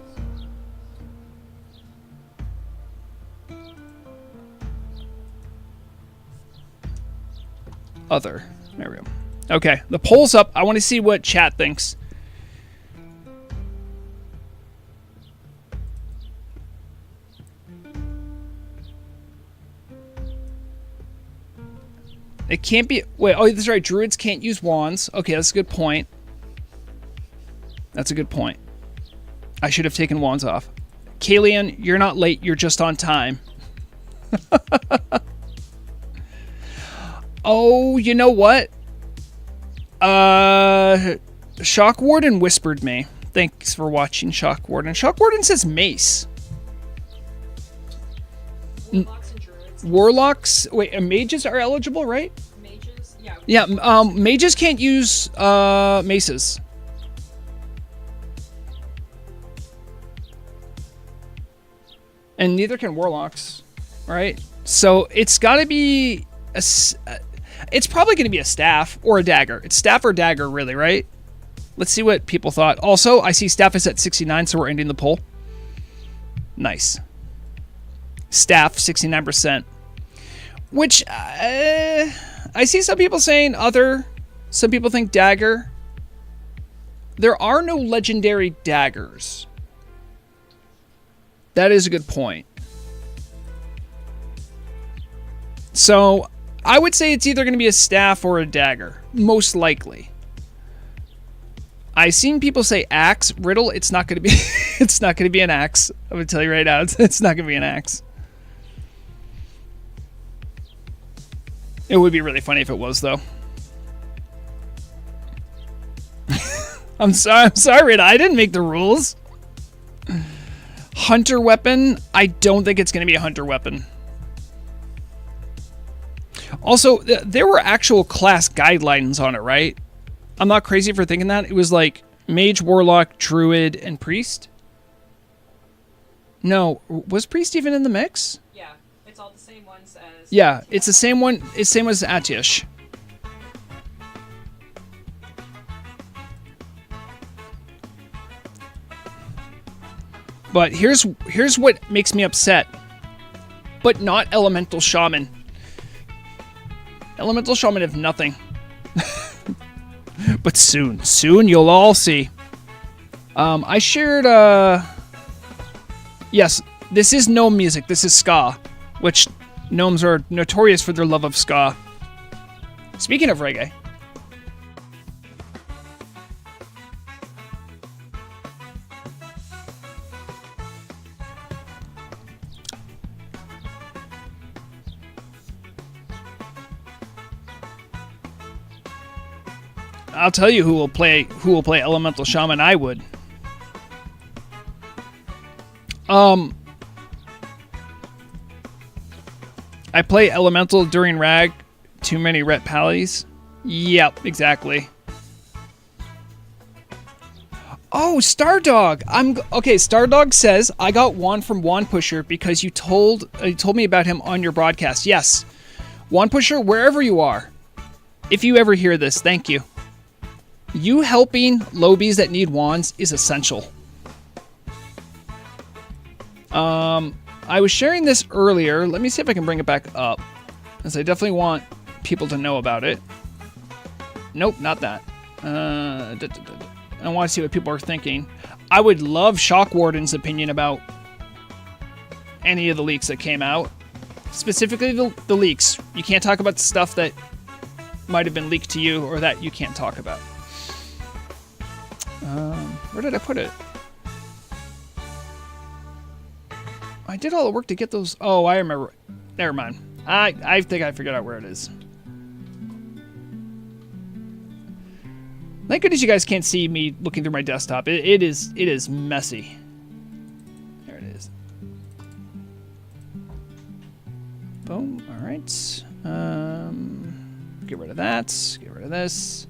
Other. There we go. Okay, the poll's up. I want to see what chat thinks. It can't be... Wait, oh, that's right. Druids can't use wands. Okay, that's a good point. That's a good point. I should have taken wands off. Kalian, you're not late. You're just on time. Oh, you know what? Shock Warden whispered me. Thanks for watching, Shock Warden. Shock Warden says mace. Warlocks and druids. Warlocks... Wait, mages are eligible, right? Mages? Yeah. Yeah, mages can't use maces. And neither can warlocks, right? So it's got to be it's probably going to be a staff or a dagger. It's staff or dagger, really, right? Let's see what people thought. Also, I see staff is at 69, so we're ending the poll. Nice. Staff, 69%. Which, I see some people saying other. Some people think dagger. There are no legendary daggers. That is a good point. So, I would say it's either going to be a staff or a dagger. Most likely. I've seen people say axe. Riddle, it's not going to be it's not going to be an axe. I'm going to tell you right now, it's not going to be an axe. It would be really funny if it was, though. I'm sorry, Riddle. I didn't make the rules. Hunter weapon. I don't think it's going to be a hunter weapon. Also, there were actual class guidelines on it, right? I'm not crazy for thinking that. It was like mage, warlock, druid, and priest. No, was priest even in the mix? Yeah, it's all the same ones as... Yeah, it's the same one. It's the same as Atish. But here's what makes me upset. But not Elemental Shaman. Elemental Shaman have nothing. But soon you'll all see. I shared, yes, this is gnome music. This is ska, which gnomes are notorious for their love of ska. Speaking of reggae. I'll tell you who will play Elemental Shaman. I would. I play Elemental during Rag. Too many Ret Pallies. Yep, exactly. Oh, Stardog. Okay. Stardog says I got Wand from Wand Pusher because you told me about him on your broadcast. Yes, Wand Pusher, wherever you are, if you ever hear this, thank you. You helping lobies that need wands is essential. I was sharing this earlier. Let me see if I can bring it back up, as I definitely want people to know about it. Nope, not that. I want to see what people are thinking. I would love Shock Warden's opinion about any of the leaks that came out. Specifically the leaks. You can't talk about the stuff that might have been leaked to you or that you can't talk about. Where did I put it? I did all the work to get those. Oh, I remember. Never mind. I think I figured out where it is. Thank goodness you guys can't see me looking through my desktop. It is messy. There it is. Boom. All right. Get rid of that. Get rid of this.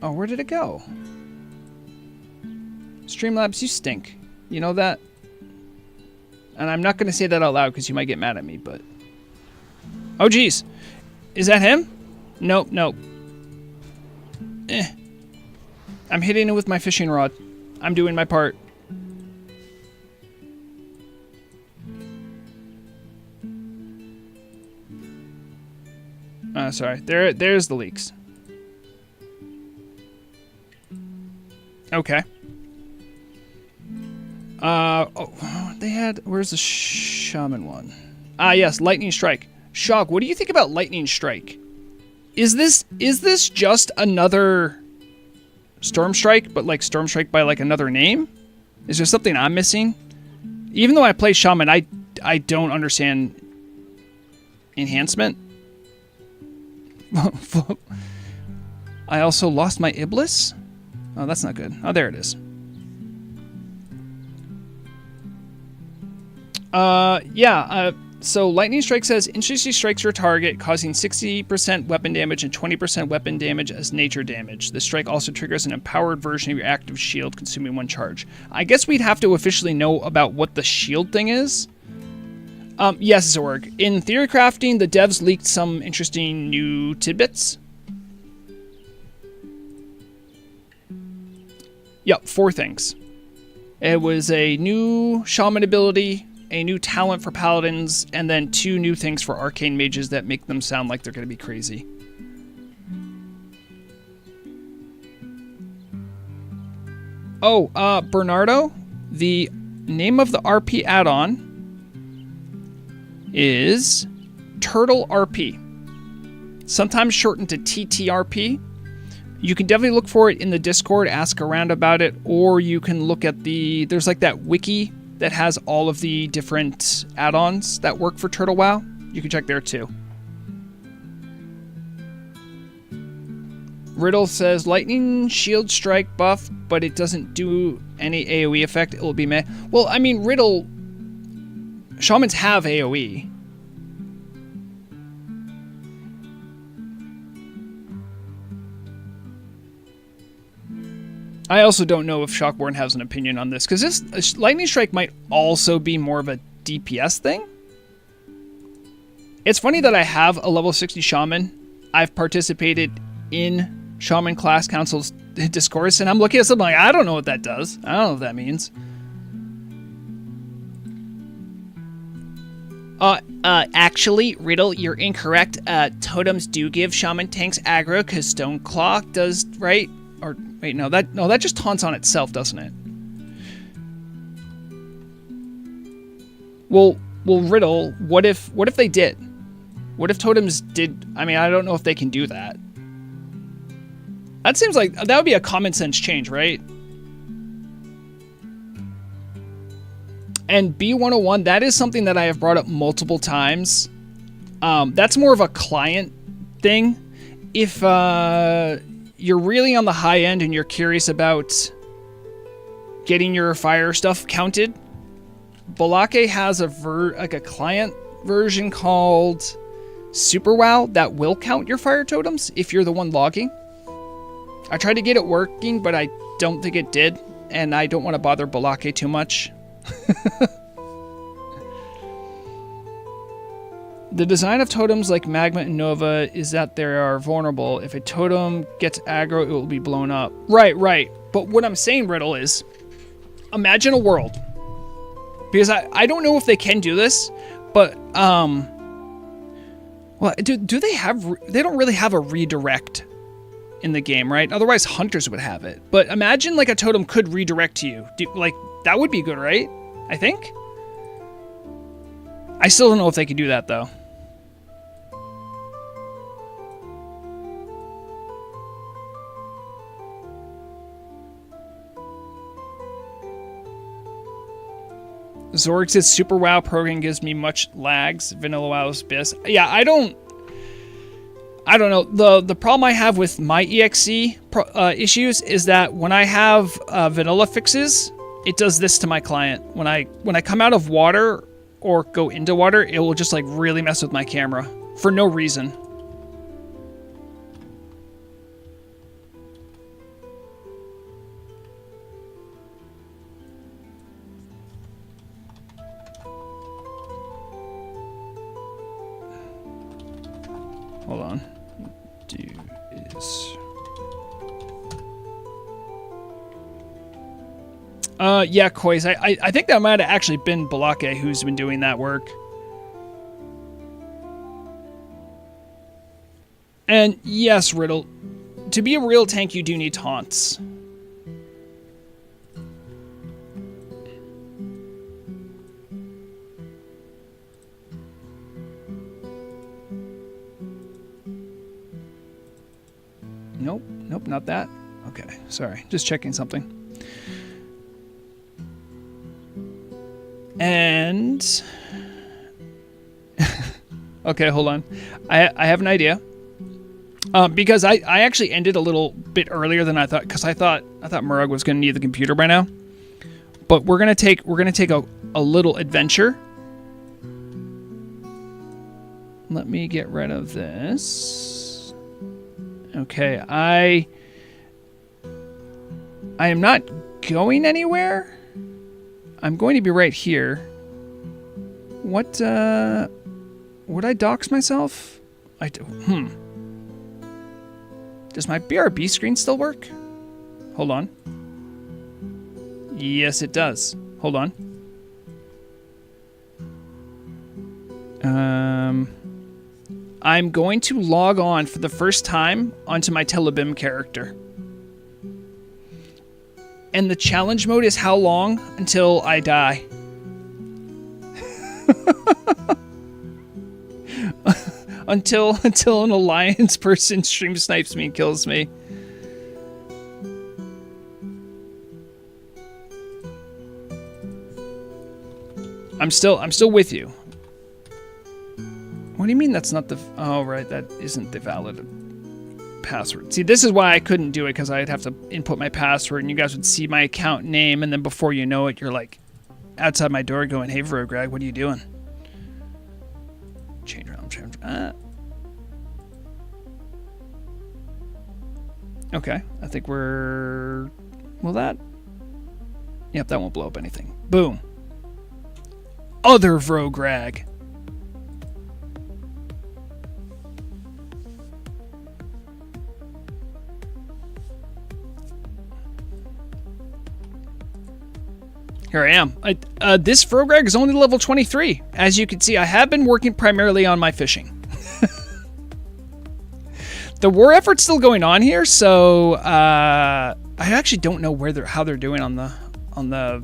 Oh, where did it go? Streamlabs, you stink. You know that? And I'm not going to say that out loud because you might get mad at me, but... Oh, geez. Is that him? Nope, nope. I'm hitting it with my fishing rod. I'm doing my part. Sorry. There's the leaks. Okay. Oh, they had... Where's the shaman one? Ah, yes, Lightning Strike. Shock, what do you think about Lightning Strike? Is this just another Storm Strike, but like Storm Strike by like another name? Is there something I'm missing? Even though I play Shaman, I don't understand enhancement. I also lost my Iblis? Oh, that's not good. Oh, there it is. So Lightning Strike says, instantly strikes your target, causing 60% weapon damage and 20% weapon damage as nature damage. The strike also triggers an empowered version of your active shield, consuming 1 charge. I guess we'd have to officially know about what the shield thing is. Yes, Zorg. In Theory Crafting, the devs leaked some interesting new tidbits. Yep, 4 things. It was a new shaman ability, a new talent for paladins, and then 2 new things for arcane mages that make them sound like they're going to be crazy. Oh, Bernardo, the name of the RP add-on is Turtle RP. Sometimes shortened to TTRP. You can definitely look for it in the Discord, ask around about it, or you can look at there's like that wiki that has all of the different add-ons that work for Turtle WoW. You can check there too. Riddle says, lightning shield strike buff, but it doesn't do any AoE effect. It will be meh. Well, I mean, Riddle... Shamans have AoE. I also don't know if Shockborn has an opinion on this, because this lightning strike might also be more of a DPS thing. It's funny that I have a level 60 shaman. I've participated in Shaman Class Council's discourse, and I'm looking at something like, I don't know what that does. I don't know what that means. Actually, Riddle, you're incorrect. Totems do give shaman tanks aggro, because Stoneclaw does, right? Or, wait, no, that just taunts on itself, doesn't it? Well, Riddle, what if they did? What if totems did? I mean, I don't know if they can do that. That seems like that would be a common sense change, right? And B101, that is something that I have brought up multiple times. That's more of a client thing. If you're really on the high end and you're curious about getting your fire stuff counted, Balake has a client version called Super WoW that will count your fire totems if you're the one logging. I tried to get it working, but I don't think it did, and I don't want to bother Balake too much. The design of totems like Magma and Nova is that they are vulnerable. If a totem gets aggro, it will be blown up. Right. But what I'm saying, Riddle, is imagine a world. Because I don't know if they can do this, but well, do they have? They don't really have a redirect in the game, right? Otherwise, hunters would have it. But imagine like a totem could redirect to you. Like that would be good, right? I think. I still don't know if they could do that though. Zorg says Super WoW programming gives me much lags. Vanilla WoW's BIS. Yeah, I don't know. The problem I have with my EXE issues is that when I have vanilla fixes, it does this to my client. When I come out of water or go into water, it will just like really mess with my camera for no reason. Hold on. Do is yeah, Kois. I think that might have actually been Balake who's been doing that work. And yes, Riddle, to be a real tank, you do need taunts. Nope, not that. Okay, sorry, just checking something. And okay, hold on. I have an idea. Because I actually ended a little bit earlier than I thought, because I thought Murug was going to need the computer by now. But we're gonna take a little adventure. Let me get rid of this. Okay, I am not going anywhere. I'm going to be right here. What, would I dox myself? Does my BRB screen still work? Hold on. Yes, it does. Hold on. I'm going to log on for the first time onto my Telebim character. And the challenge mode is how long? Until I die. until an alliance person stream snipes me and kills me. I'm still with you. What do you mean that's not the... Oh, right, that isn't the valid password. See, this is why I couldn't do it, because I'd have to input my password, and you guys would see my account name, and then before you know it, you're like outside my door going, "Hey, Greg, what are you doing?" Change around, change. Okay, I think we're... Will that... Yep, that won't blow up anything. Boom. Other Vrograg. Here I am. This Vrograg is only level 23. As you can see, I have been working primarily on my fishing. The war effort's still going on here, so I actually don't know how they're doing on the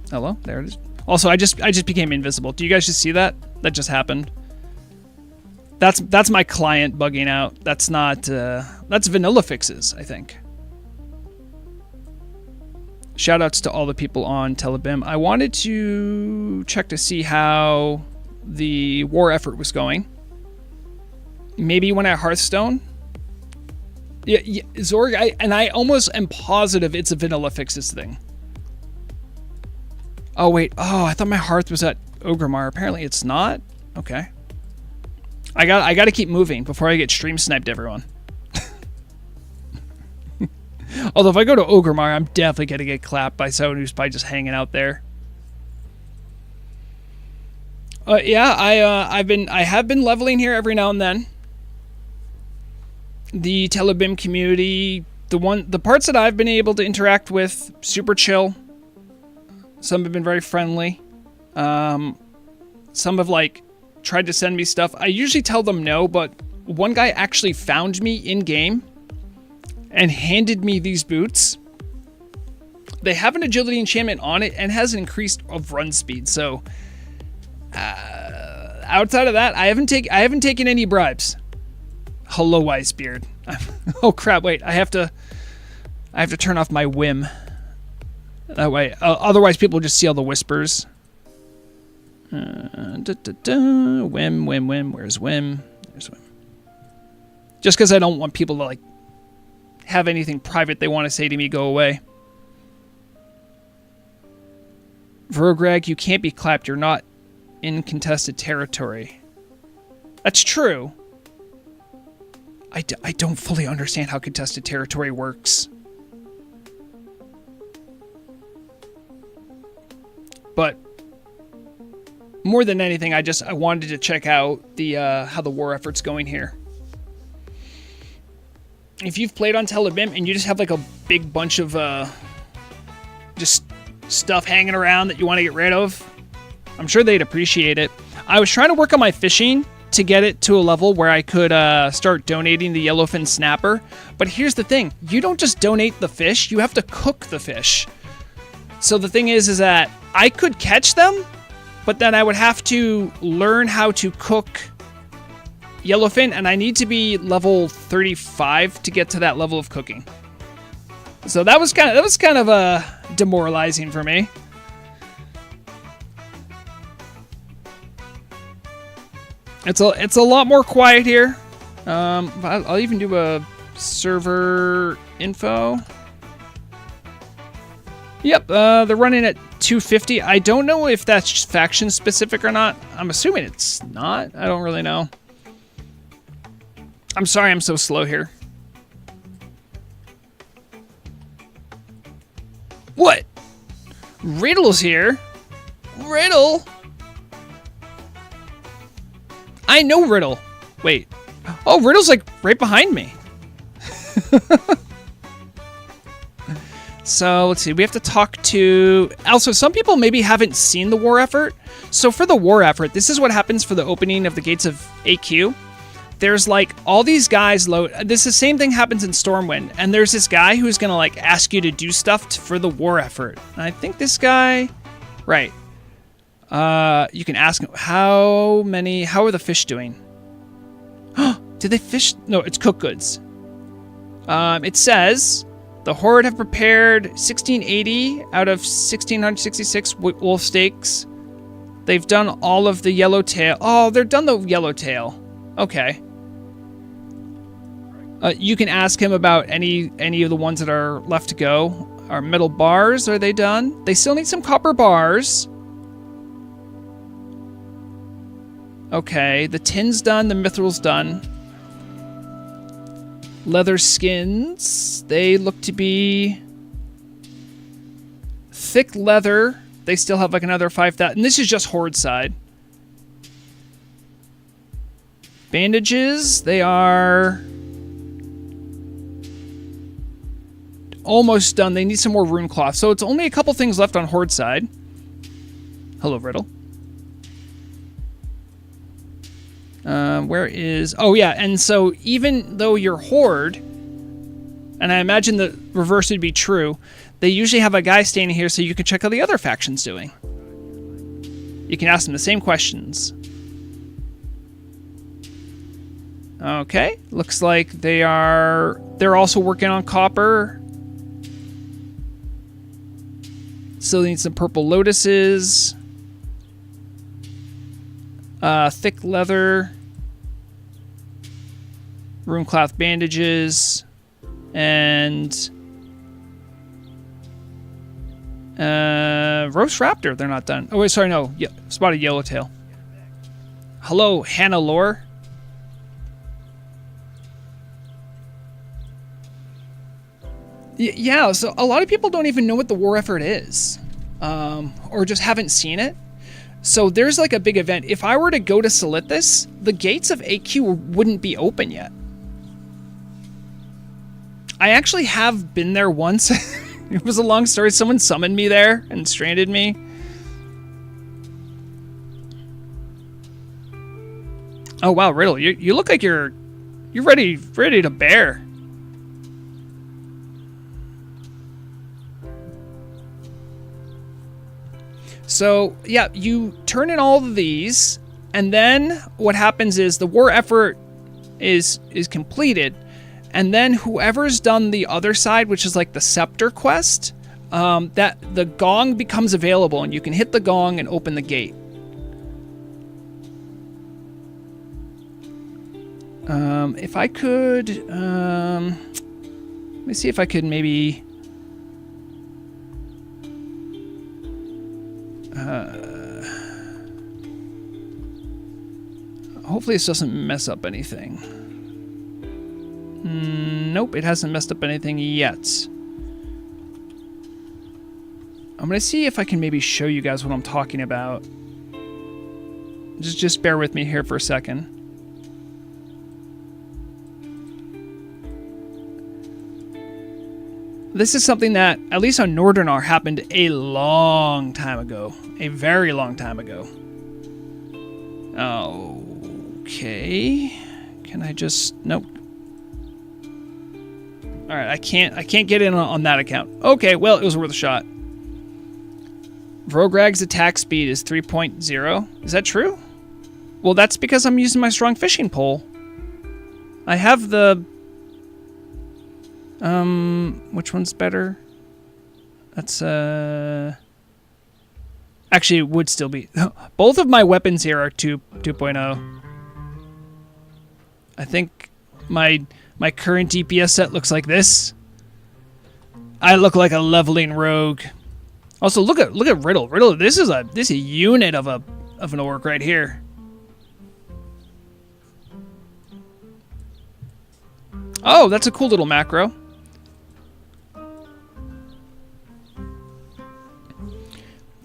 Hello, there it is. Also, I just became invisible. Do you guys just see that? That just happened. That's my client bugging out. That's not that's vanilla fixes, I think. Shoutouts to all the people on Telebim. I wanted to check to see how the war effort was going. Maybe when at Hearthstone. Yeah, Zorg, I almost am positive it's a vanilla fixes thing. Oh wait, I thought my hearth was at Ogremar. Apparently it's not. Okay. I got to keep moving before I get stream sniped, everyone. Although if I go to Ogremar, I'm definitely gonna get clapped by someone who's probably just hanging out there. Yeah, I have been leveling here every now and then. The Telebim community, the parts that I've been able to interact with, super chill. Some have been very friendly. Some have like tried to send me stuff. I usually tell them no, but one guy actually found me in game and handed me these boots. They have an agility enchantment on it and has an increased of run speed. So outside of that, I haven't taken any bribes. Hello, Wisebeard. Oh crap! Wait, I have to turn off my whim. That way, otherwise people just see all the whispers. Whim. Where's Whim? There's Whim. Just because I don't want people to like have anything private they want to say to me go away. Vrograg, you can't be clapped. You're not in contested territory. That's true. I don't fully understand how contested territory works. But more than anything, I wanted to check out the how the war effort's going here. If you've played on Telebim and you just have like a big bunch of just stuff hanging around that you want to get rid of, I'm sure they'd appreciate it. I was trying to work on my fishing to get it to a level where I could start donating the yellowfin snapper. But here's the thing. You don't just donate the fish. You have to cook the fish. So the thing is that I could catch them, but then I would have to learn how to cook yellowfin, and I need to be level 35 to get to that level of cooking. So that was kind of demoralizing for me. It's a lot more quiet here. I'll even do a server info. Yep, they're running at 250. I don't know if that's faction specific or not. I'm assuming it's not. I don't really know. I'm sorry I'm so slow here. What? Riddle's here? Riddle? I know Riddle. Wait. Oh, Riddle's like right behind me. So let's see. We have to talk to... Also, some people maybe haven't seen the war effort. So for the war effort, this is what happens for the opening of the gates of AQ. there's like all these guys load. This the same thing happens in Stormwind, and there's this guy who's gonna like ask you to do stuff for the war effort. And I think this guy, right? You can ask him how are the fish doing? Did they fish? No, it's cooked goods. It says the Horde have prepared 1680 out of 1666 wolf steaks. They've done all of the yellowtail. Oh, they're done the yellowtail. Okay. You can ask him about any of the ones that are left to go. Our metal bars, are they done? They still need some copper bars. Okay, the tin's done, the mithril's done. Leather skins, they look to be thick leather. They still have like another 5,000. And this is just Horde side. Bandages, they are almost done. They need some more rune cloth. So it's only a couple things left on Horde side. Hello, Riddle. Where is... Oh, yeah. And so even though you're Horde, and I imagine the reverse would be true, they usually have a guy standing here so you can check how the other faction's doing. You can ask them the same questions. Okay. Looks like they're also working on copper. Still need some purple lotuses. Thick leather. Rune cloth bandages. And roast raptor, they're not done. Oh wait, sorry, no. Spotted yellowtail. Hello, Hannah Lore. Yeah, so a lot of people don't even know what the war effort is, or just haven't seen it. So there's like a big event. If I were to go to Silithus, the gates of AQ wouldn't be open yet. I actually have been there once. It was a long story. Someone summoned me there and stranded me. Oh wow, Riddle, you look like you're ready to bear. So yeah, you turn in all of these, and then what happens is the war effort is completed. And then whoever's done the other side, which is like the scepter quest, that the gong becomes available, and you can hit the gong and open the gate. If I could, let me see if I could maybe. Hopefully this doesn't mess up anything. Nope, it hasn't messed up anything yet. I'm gonna see if I can maybe show you guys what I'm talking about. Just bear with me here for a second. This is something that, at least on Northernor, happened a long time ago. A very long time ago. Okay. Can I just... Nope. Alright, I can't get in on that account. Okay, well, it was worth a shot. Vrograg's attack speed is 3.0. Is that true? Well, that's because I'm using my strong fishing pole. I have the... which one's better? That's, actually, it would still be... Both of my weapons here are 2.0. I think my current DPS set looks like this. I look like a leveling rogue. Also, look at Riddle. Riddle, this is a unit of an orc right here. Oh, that's a cool little macro.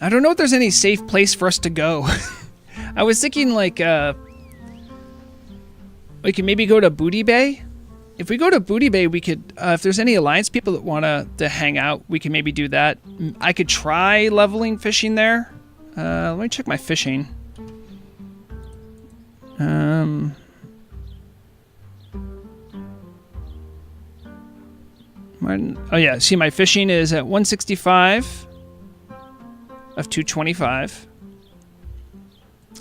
I don't know if there's any safe place for us to go. I was thinking like we can maybe go to Booty Bay. If we go to Booty Bay, we could, if there's any Alliance people that want to hang out, we can maybe do that. I could try leveling fishing there. Let me check my fishing. Oh yeah, see my fishing is at 165 of 225.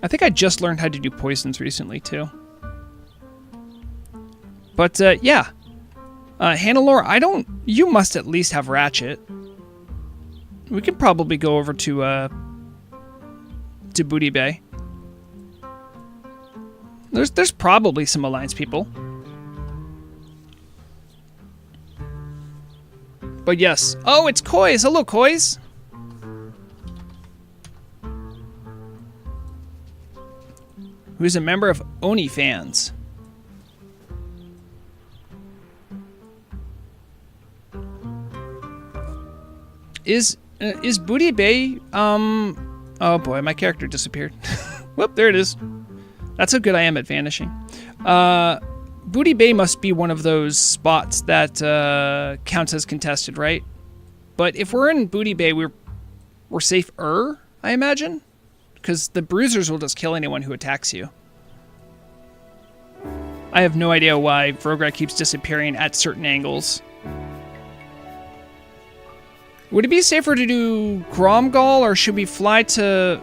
I think I just learned how to do poisons recently too. But yeah. Hannelore, you must at least have Ratchet. We could probably go over to Booty Bay. There's probably some Alliance people. But yes. Oh, it's Koi's. Hello, Koi's. Who's a member of Oni Fans. Is Booty Bay, oh boy, my character disappeared. Whoop, there it is. That's how good I am at vanishing. Booty Bay must be one of those spots that counts as contested, right? But if we're in Booty Bay, we're safer, I imagine? Because the bruisers will just kill anyone who attacks you. I have no idea why Vrograk keeps disappearing at certain angles. Would it be safer to do Gromgal, or should we fly to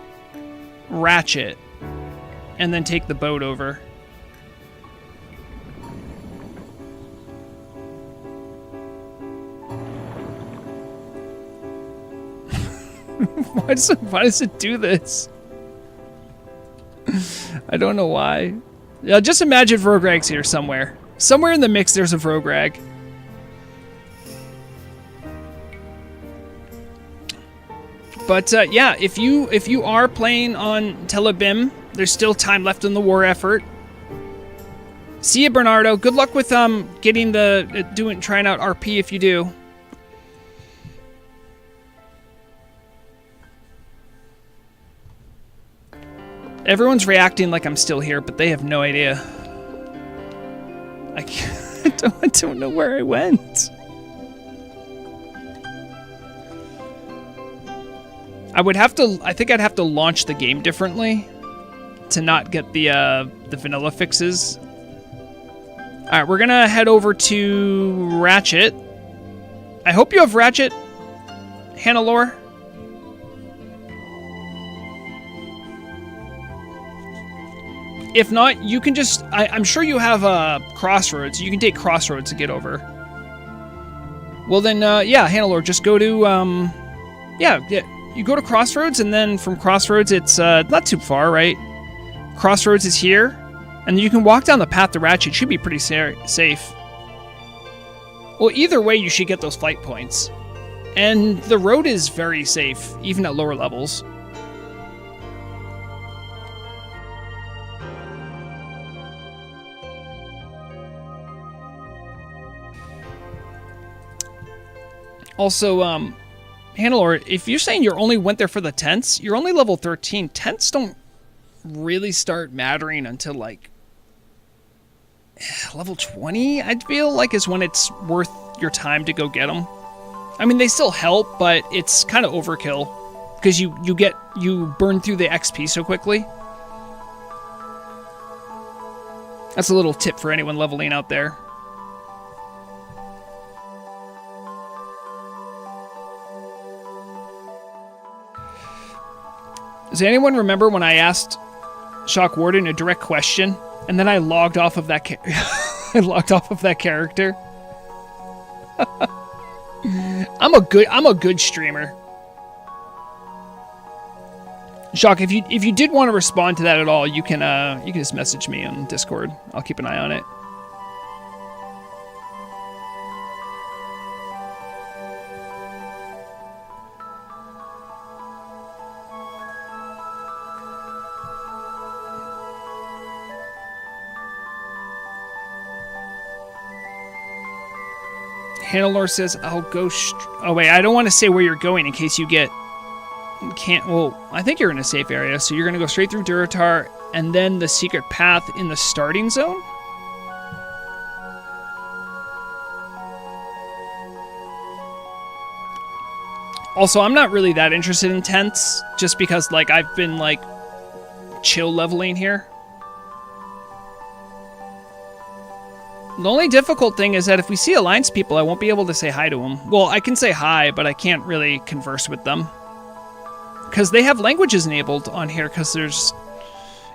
Ratchet and then take the boat over? Why does it do this? I don't know why. Yeah, just imagine Vrograg's here somewhere. Somewhere in the mix there's a Vrograg. But yeah, if you are playing on Telebim, there's still time left in the war effort. See ya, Bernardo. Good luck with getting trying out RP if you do. Everyone's reacting like I'm still here, but they have no idea. I don't know where I went. I think I'd have to launch the game differently to not get the vanilla fixes. All right, we're gonna head over to Ratchet. I hope you have Ratchet, Hannelore. If not, you can just... I'm sure you have Crossroads. You can take Crossroads to get over. Well then, yeah, Hannelore, just go to... yeah, you go to Crossroads, and then from Crossroads, it's not too far, right? Crossroads is here, and you can walk down the path to Ratchet. It should be pretty safe. Well, either way, you should get those flight points. And the road is very safe, even at lower levels. Also, Hannelore, if you're saying you only went there for the tents, you're only level 13. Tents don't really start mattering until, like, level 20, I'd feel like, is when it's worth your time to go get them. I mean, they still help, but it's kind of overkill because you burn through the XP so quickly. That's a little tip for anyone leveling out there. Does anyone remember when I asked Shock Warden a direct question, and then I logged off of that character? I'm a good streamer. Shock, if you did want to respond to that at all, you can just message me on Discord. I'll keep an eye on it. Hannelore says, I'll go... Oh, wait, I don't want to say where you're going in case you get... Well, I think you're in a safe area, so you're going to go straight through Durotar, and then the secret path in the starting zone? Also, I'm not really that interested in tents, just because, like, I've been, like, chill leveling here. The only difficult thing is that if we see Alliance people, I won't be able to say hi to them. Well, I can say hi, but I can't really converse with them. Because they have languages enabled on here, because there's...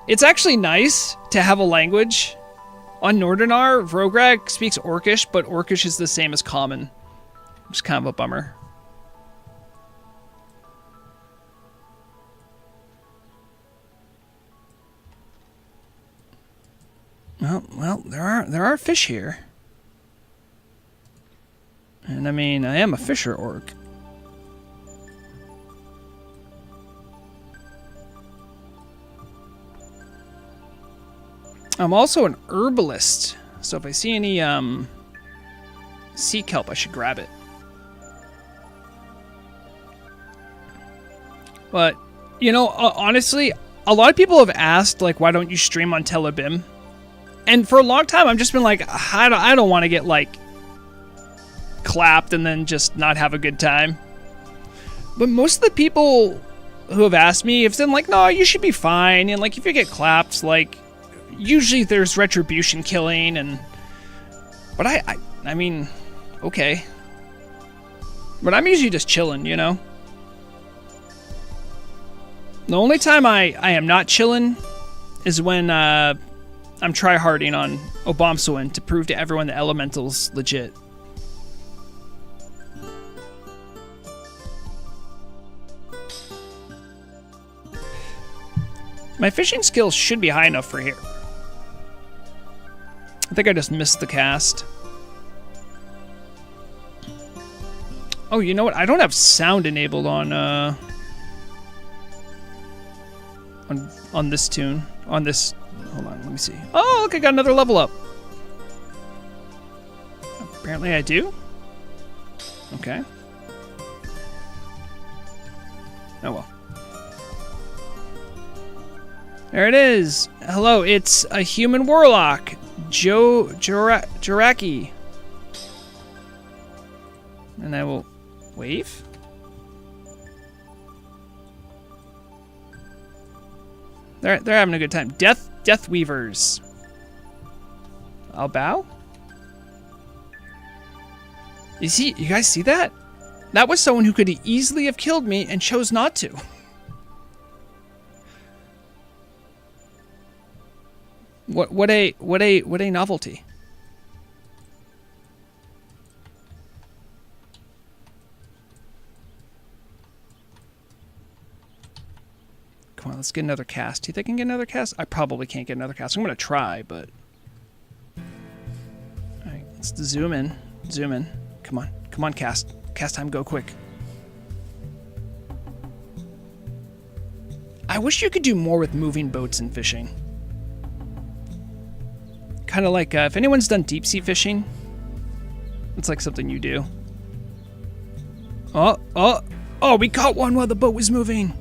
It's actually nice to have a language. On Nordinar, Vrograg speaks Orcish, but Orcish is the same as Common. Which is kind of a bummer. Well, there are fish here. And I mean, I am a fisher orc. I'm also an herbalist, so if I see any sea kelp, I should grab it. But, you know, honestly, a lot of people have asked, like, why don't you stream on Telebim? And for a long time, I've just been like, I don't want to get, like, clapped and then just not have a good time. But most of the people who have asked me have said, like, no, you should be fine. And, like, if you get clapped, like, usually there's retribution killing. And but I mean, okay. But I'm usually just chilling, you know? The only time I am not chilling is when, I'm tryharding on Obomsawin to prove to everyone the elemental's legit. My fishing skills should be high enough for here. I think I just missed the cast. Oh, you know what? I don't have sound enabled on this tune. On this... Hold on, let me see. Oh, look, I got another level up. Apparently I do. Okay. Oh, well. There it is. Hello, it's a human warlock. Joraki. And I will wave. They're having a good time. Death Weavers. I'll bow. You guys see that? That was someone who could easily have killed me and chose not to. What a novelty. Come on, let's get another cast. Do you think I can get another cast? I probably can't get another cast. I'm gonna try, but... Alright, let's zoom in. Zoom in. Come on. Come on, cast. Cast time, go quick. I wish you could do more with moving boats and fishing. Kind of like, if anyone's done deep sea fishing, it's like something you do. Oh, we caught one while the boat was moving.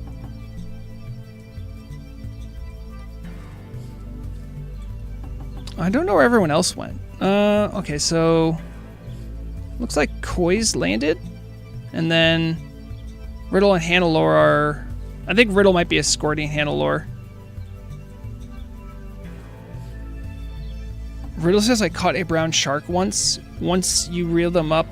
I don't know where everyone else went. Okay, so... Looks like Koi's landed. And then Riddle and Hannelore are... I think Riddle might be escorting Hannelore. Riddle says I caught a brown shark once. Once you reel them up,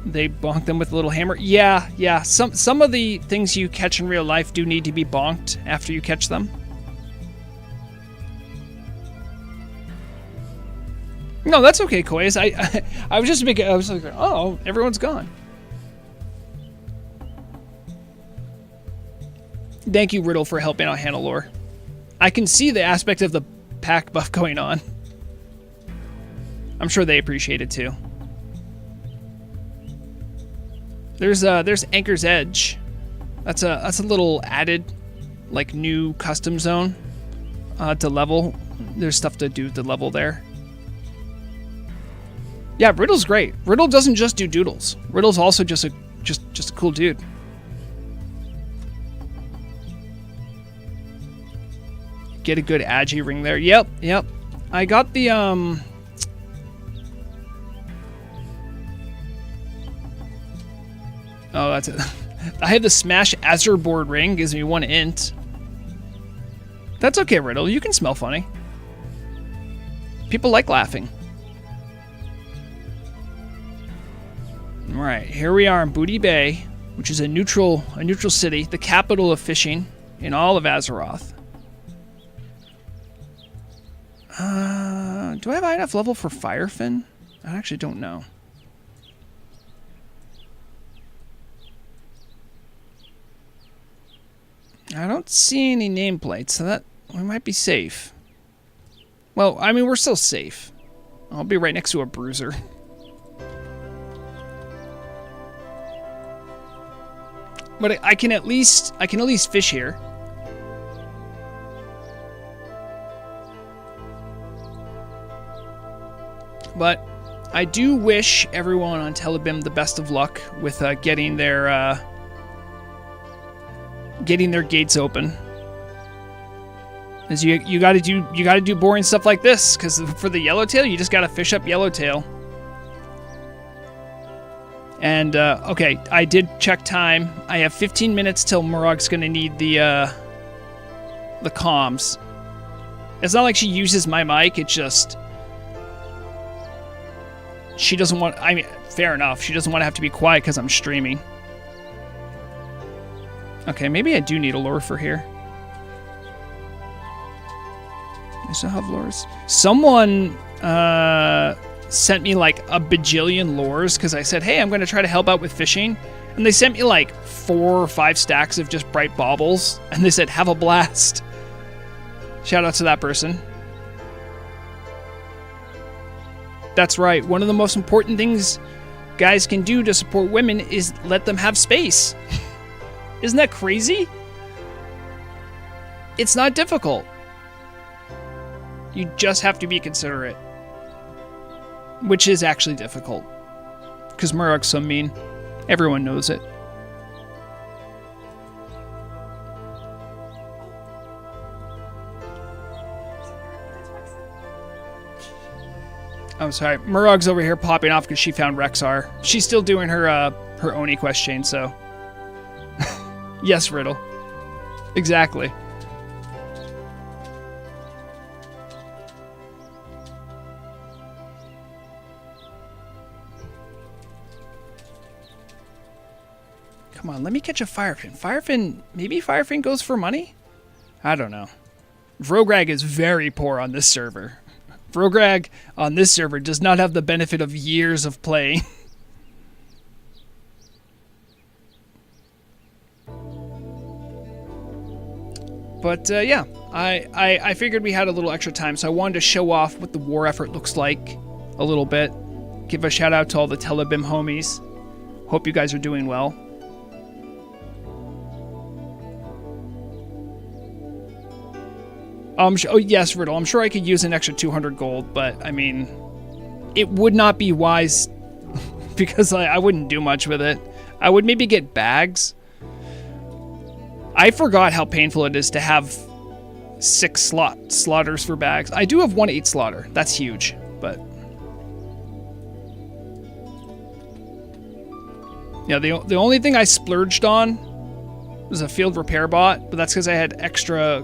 they bonk them with a little hammer. Yeah. Some of the things you catch in real life do need to be bonked after you catch them. No, that's okay, Kois. I was just making... I was like, oh, everyone's gone. Thank you, Riddle, for helping out Hannelore. I can see the aspect of the pack buff going on. I'm sure they appreciate it too. There's Anchor's Edge. That's a little added, like, new custom zone to level. There's stuff to do to level there. Yeah, Riddle's great. Riddle doesn't just do doodles. Riddle's also just a cool dude. Get a good agi ring there. Yep. I got the Oh, that's it. I have the Smash Azure board ring. Gives me 1 int. That's okay, Riddle. You can smell funny. People like laughing. Right, here we are in Booty Bay, which is a neutral city, the capital of fishing in all of Azeroth. Do I have high enough level for Firefin? I actually don't know. I don't see any nameplates, so that we might be safe. Well, I mean, we're still safe. I'll be right next to a bruiser. But I can at least fish here. But I do wish everyone on Telebim the best of luck with getting their gates open. As you gotta do boring stuff like this, because for the Yellowtail, you just gotta fish up Yellowtail. And okay, I did check time. I have 15 minutes till Murrog's gonna need the comms. It's not like she uses my mic. It's just she doesn't want. I mean, fair enough. She doesn't want to have to be quiet because I'm streaming. Okay, maybe I do need a lure for here. I still have lures. Someone sent me like a bajillion lures because I said, hey, I'm going to try to help out with fishing. And they sent me like 4 or 5 stacks of just bright baubles. And they said, have a blast. Shout out to that person. That's right. One of the most important things guys can do to support women is let them have space. Isn't that crazy? It's not difficult. You just have to be considerate. Which is actually difficult. Because Murrog's so mean. Everyone knows it. I'm sorry. Murrog's over here popping off because she found Rexar. She's still doing her Oni quest chain, so... Yes, Riddle. Exactly. Come on, let me catch a Firefin. Firefin, maybe Firefin goes for money? I don't know. Vrograg is very poor on this server. Vrograg on this server does not have the benefit of years of playing. But yeah, I figured we had a little extra time, so I wanted to show off what the war effort looks like a little bit. Give a shout out to all the Telebim homies. Hope you guys are doing well. Oh yes, Riddle. I'm sure I could use an extra 200 gold, but I mean, it would not be wise because I wouldn't do much with it. I would maybe get bags. I forgot how painful it is to have 6 slaughters for bags. I do have 1 8 slaughter. That's huge, but yeah, the only thing I splurged on was a field repair bot, but that's because I had extra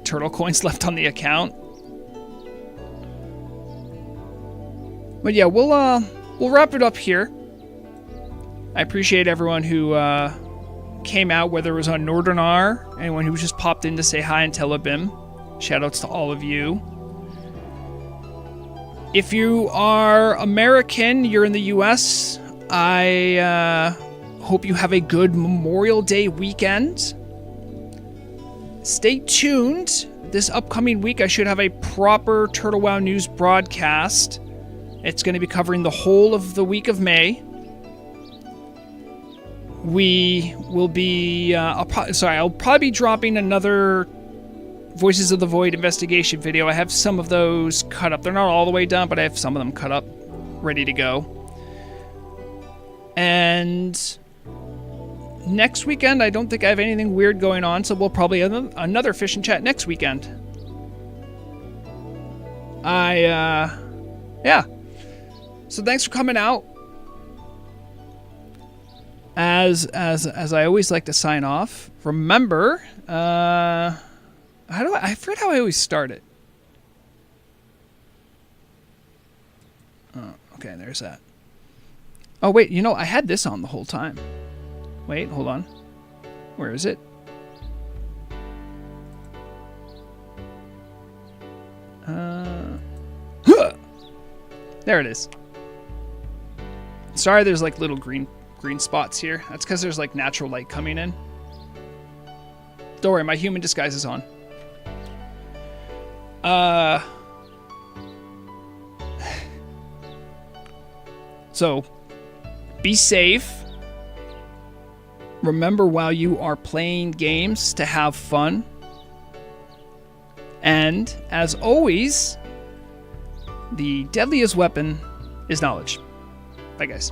turtle coins left on the account. But yeah, we'll wrap it up here. I appreciate everyone who came out, whether it was on Northern R, anyone who just popped in to say hi in Telebim. Shoutouts to all of you. If you are American, you're in the US, I hope you have a good Memorial Day weekend. Stay tuned. This upcoming week, I should have a proper Turtle WoW News broadcast. It's going to be covering the whole of the week of May. We will be... I'll probably be dropping another Voices of the Void investigation video. I have some of those cut up. They're not all the way done, but I have some of them cut up, ready to go. And... next weekend, I don't think I have anything weird going on, so we'll probably have another Fish and Chat next weekend. Yeah. So thanks for coming out. As I always like to sign off, remember, I forget how I always start it. Oh, okay, there's that. Oh, wait, you know, I had this on the whole time. Wait, hold on. Where is it? There it is. Sorry, there's like little green spots here. That's because there's like natural light coming in. Don't worry, my human disguise is on. So, be safe. Remember while you are playing games to have fun. And, as always, the deadliest weapon is knowledge. Bye, guys.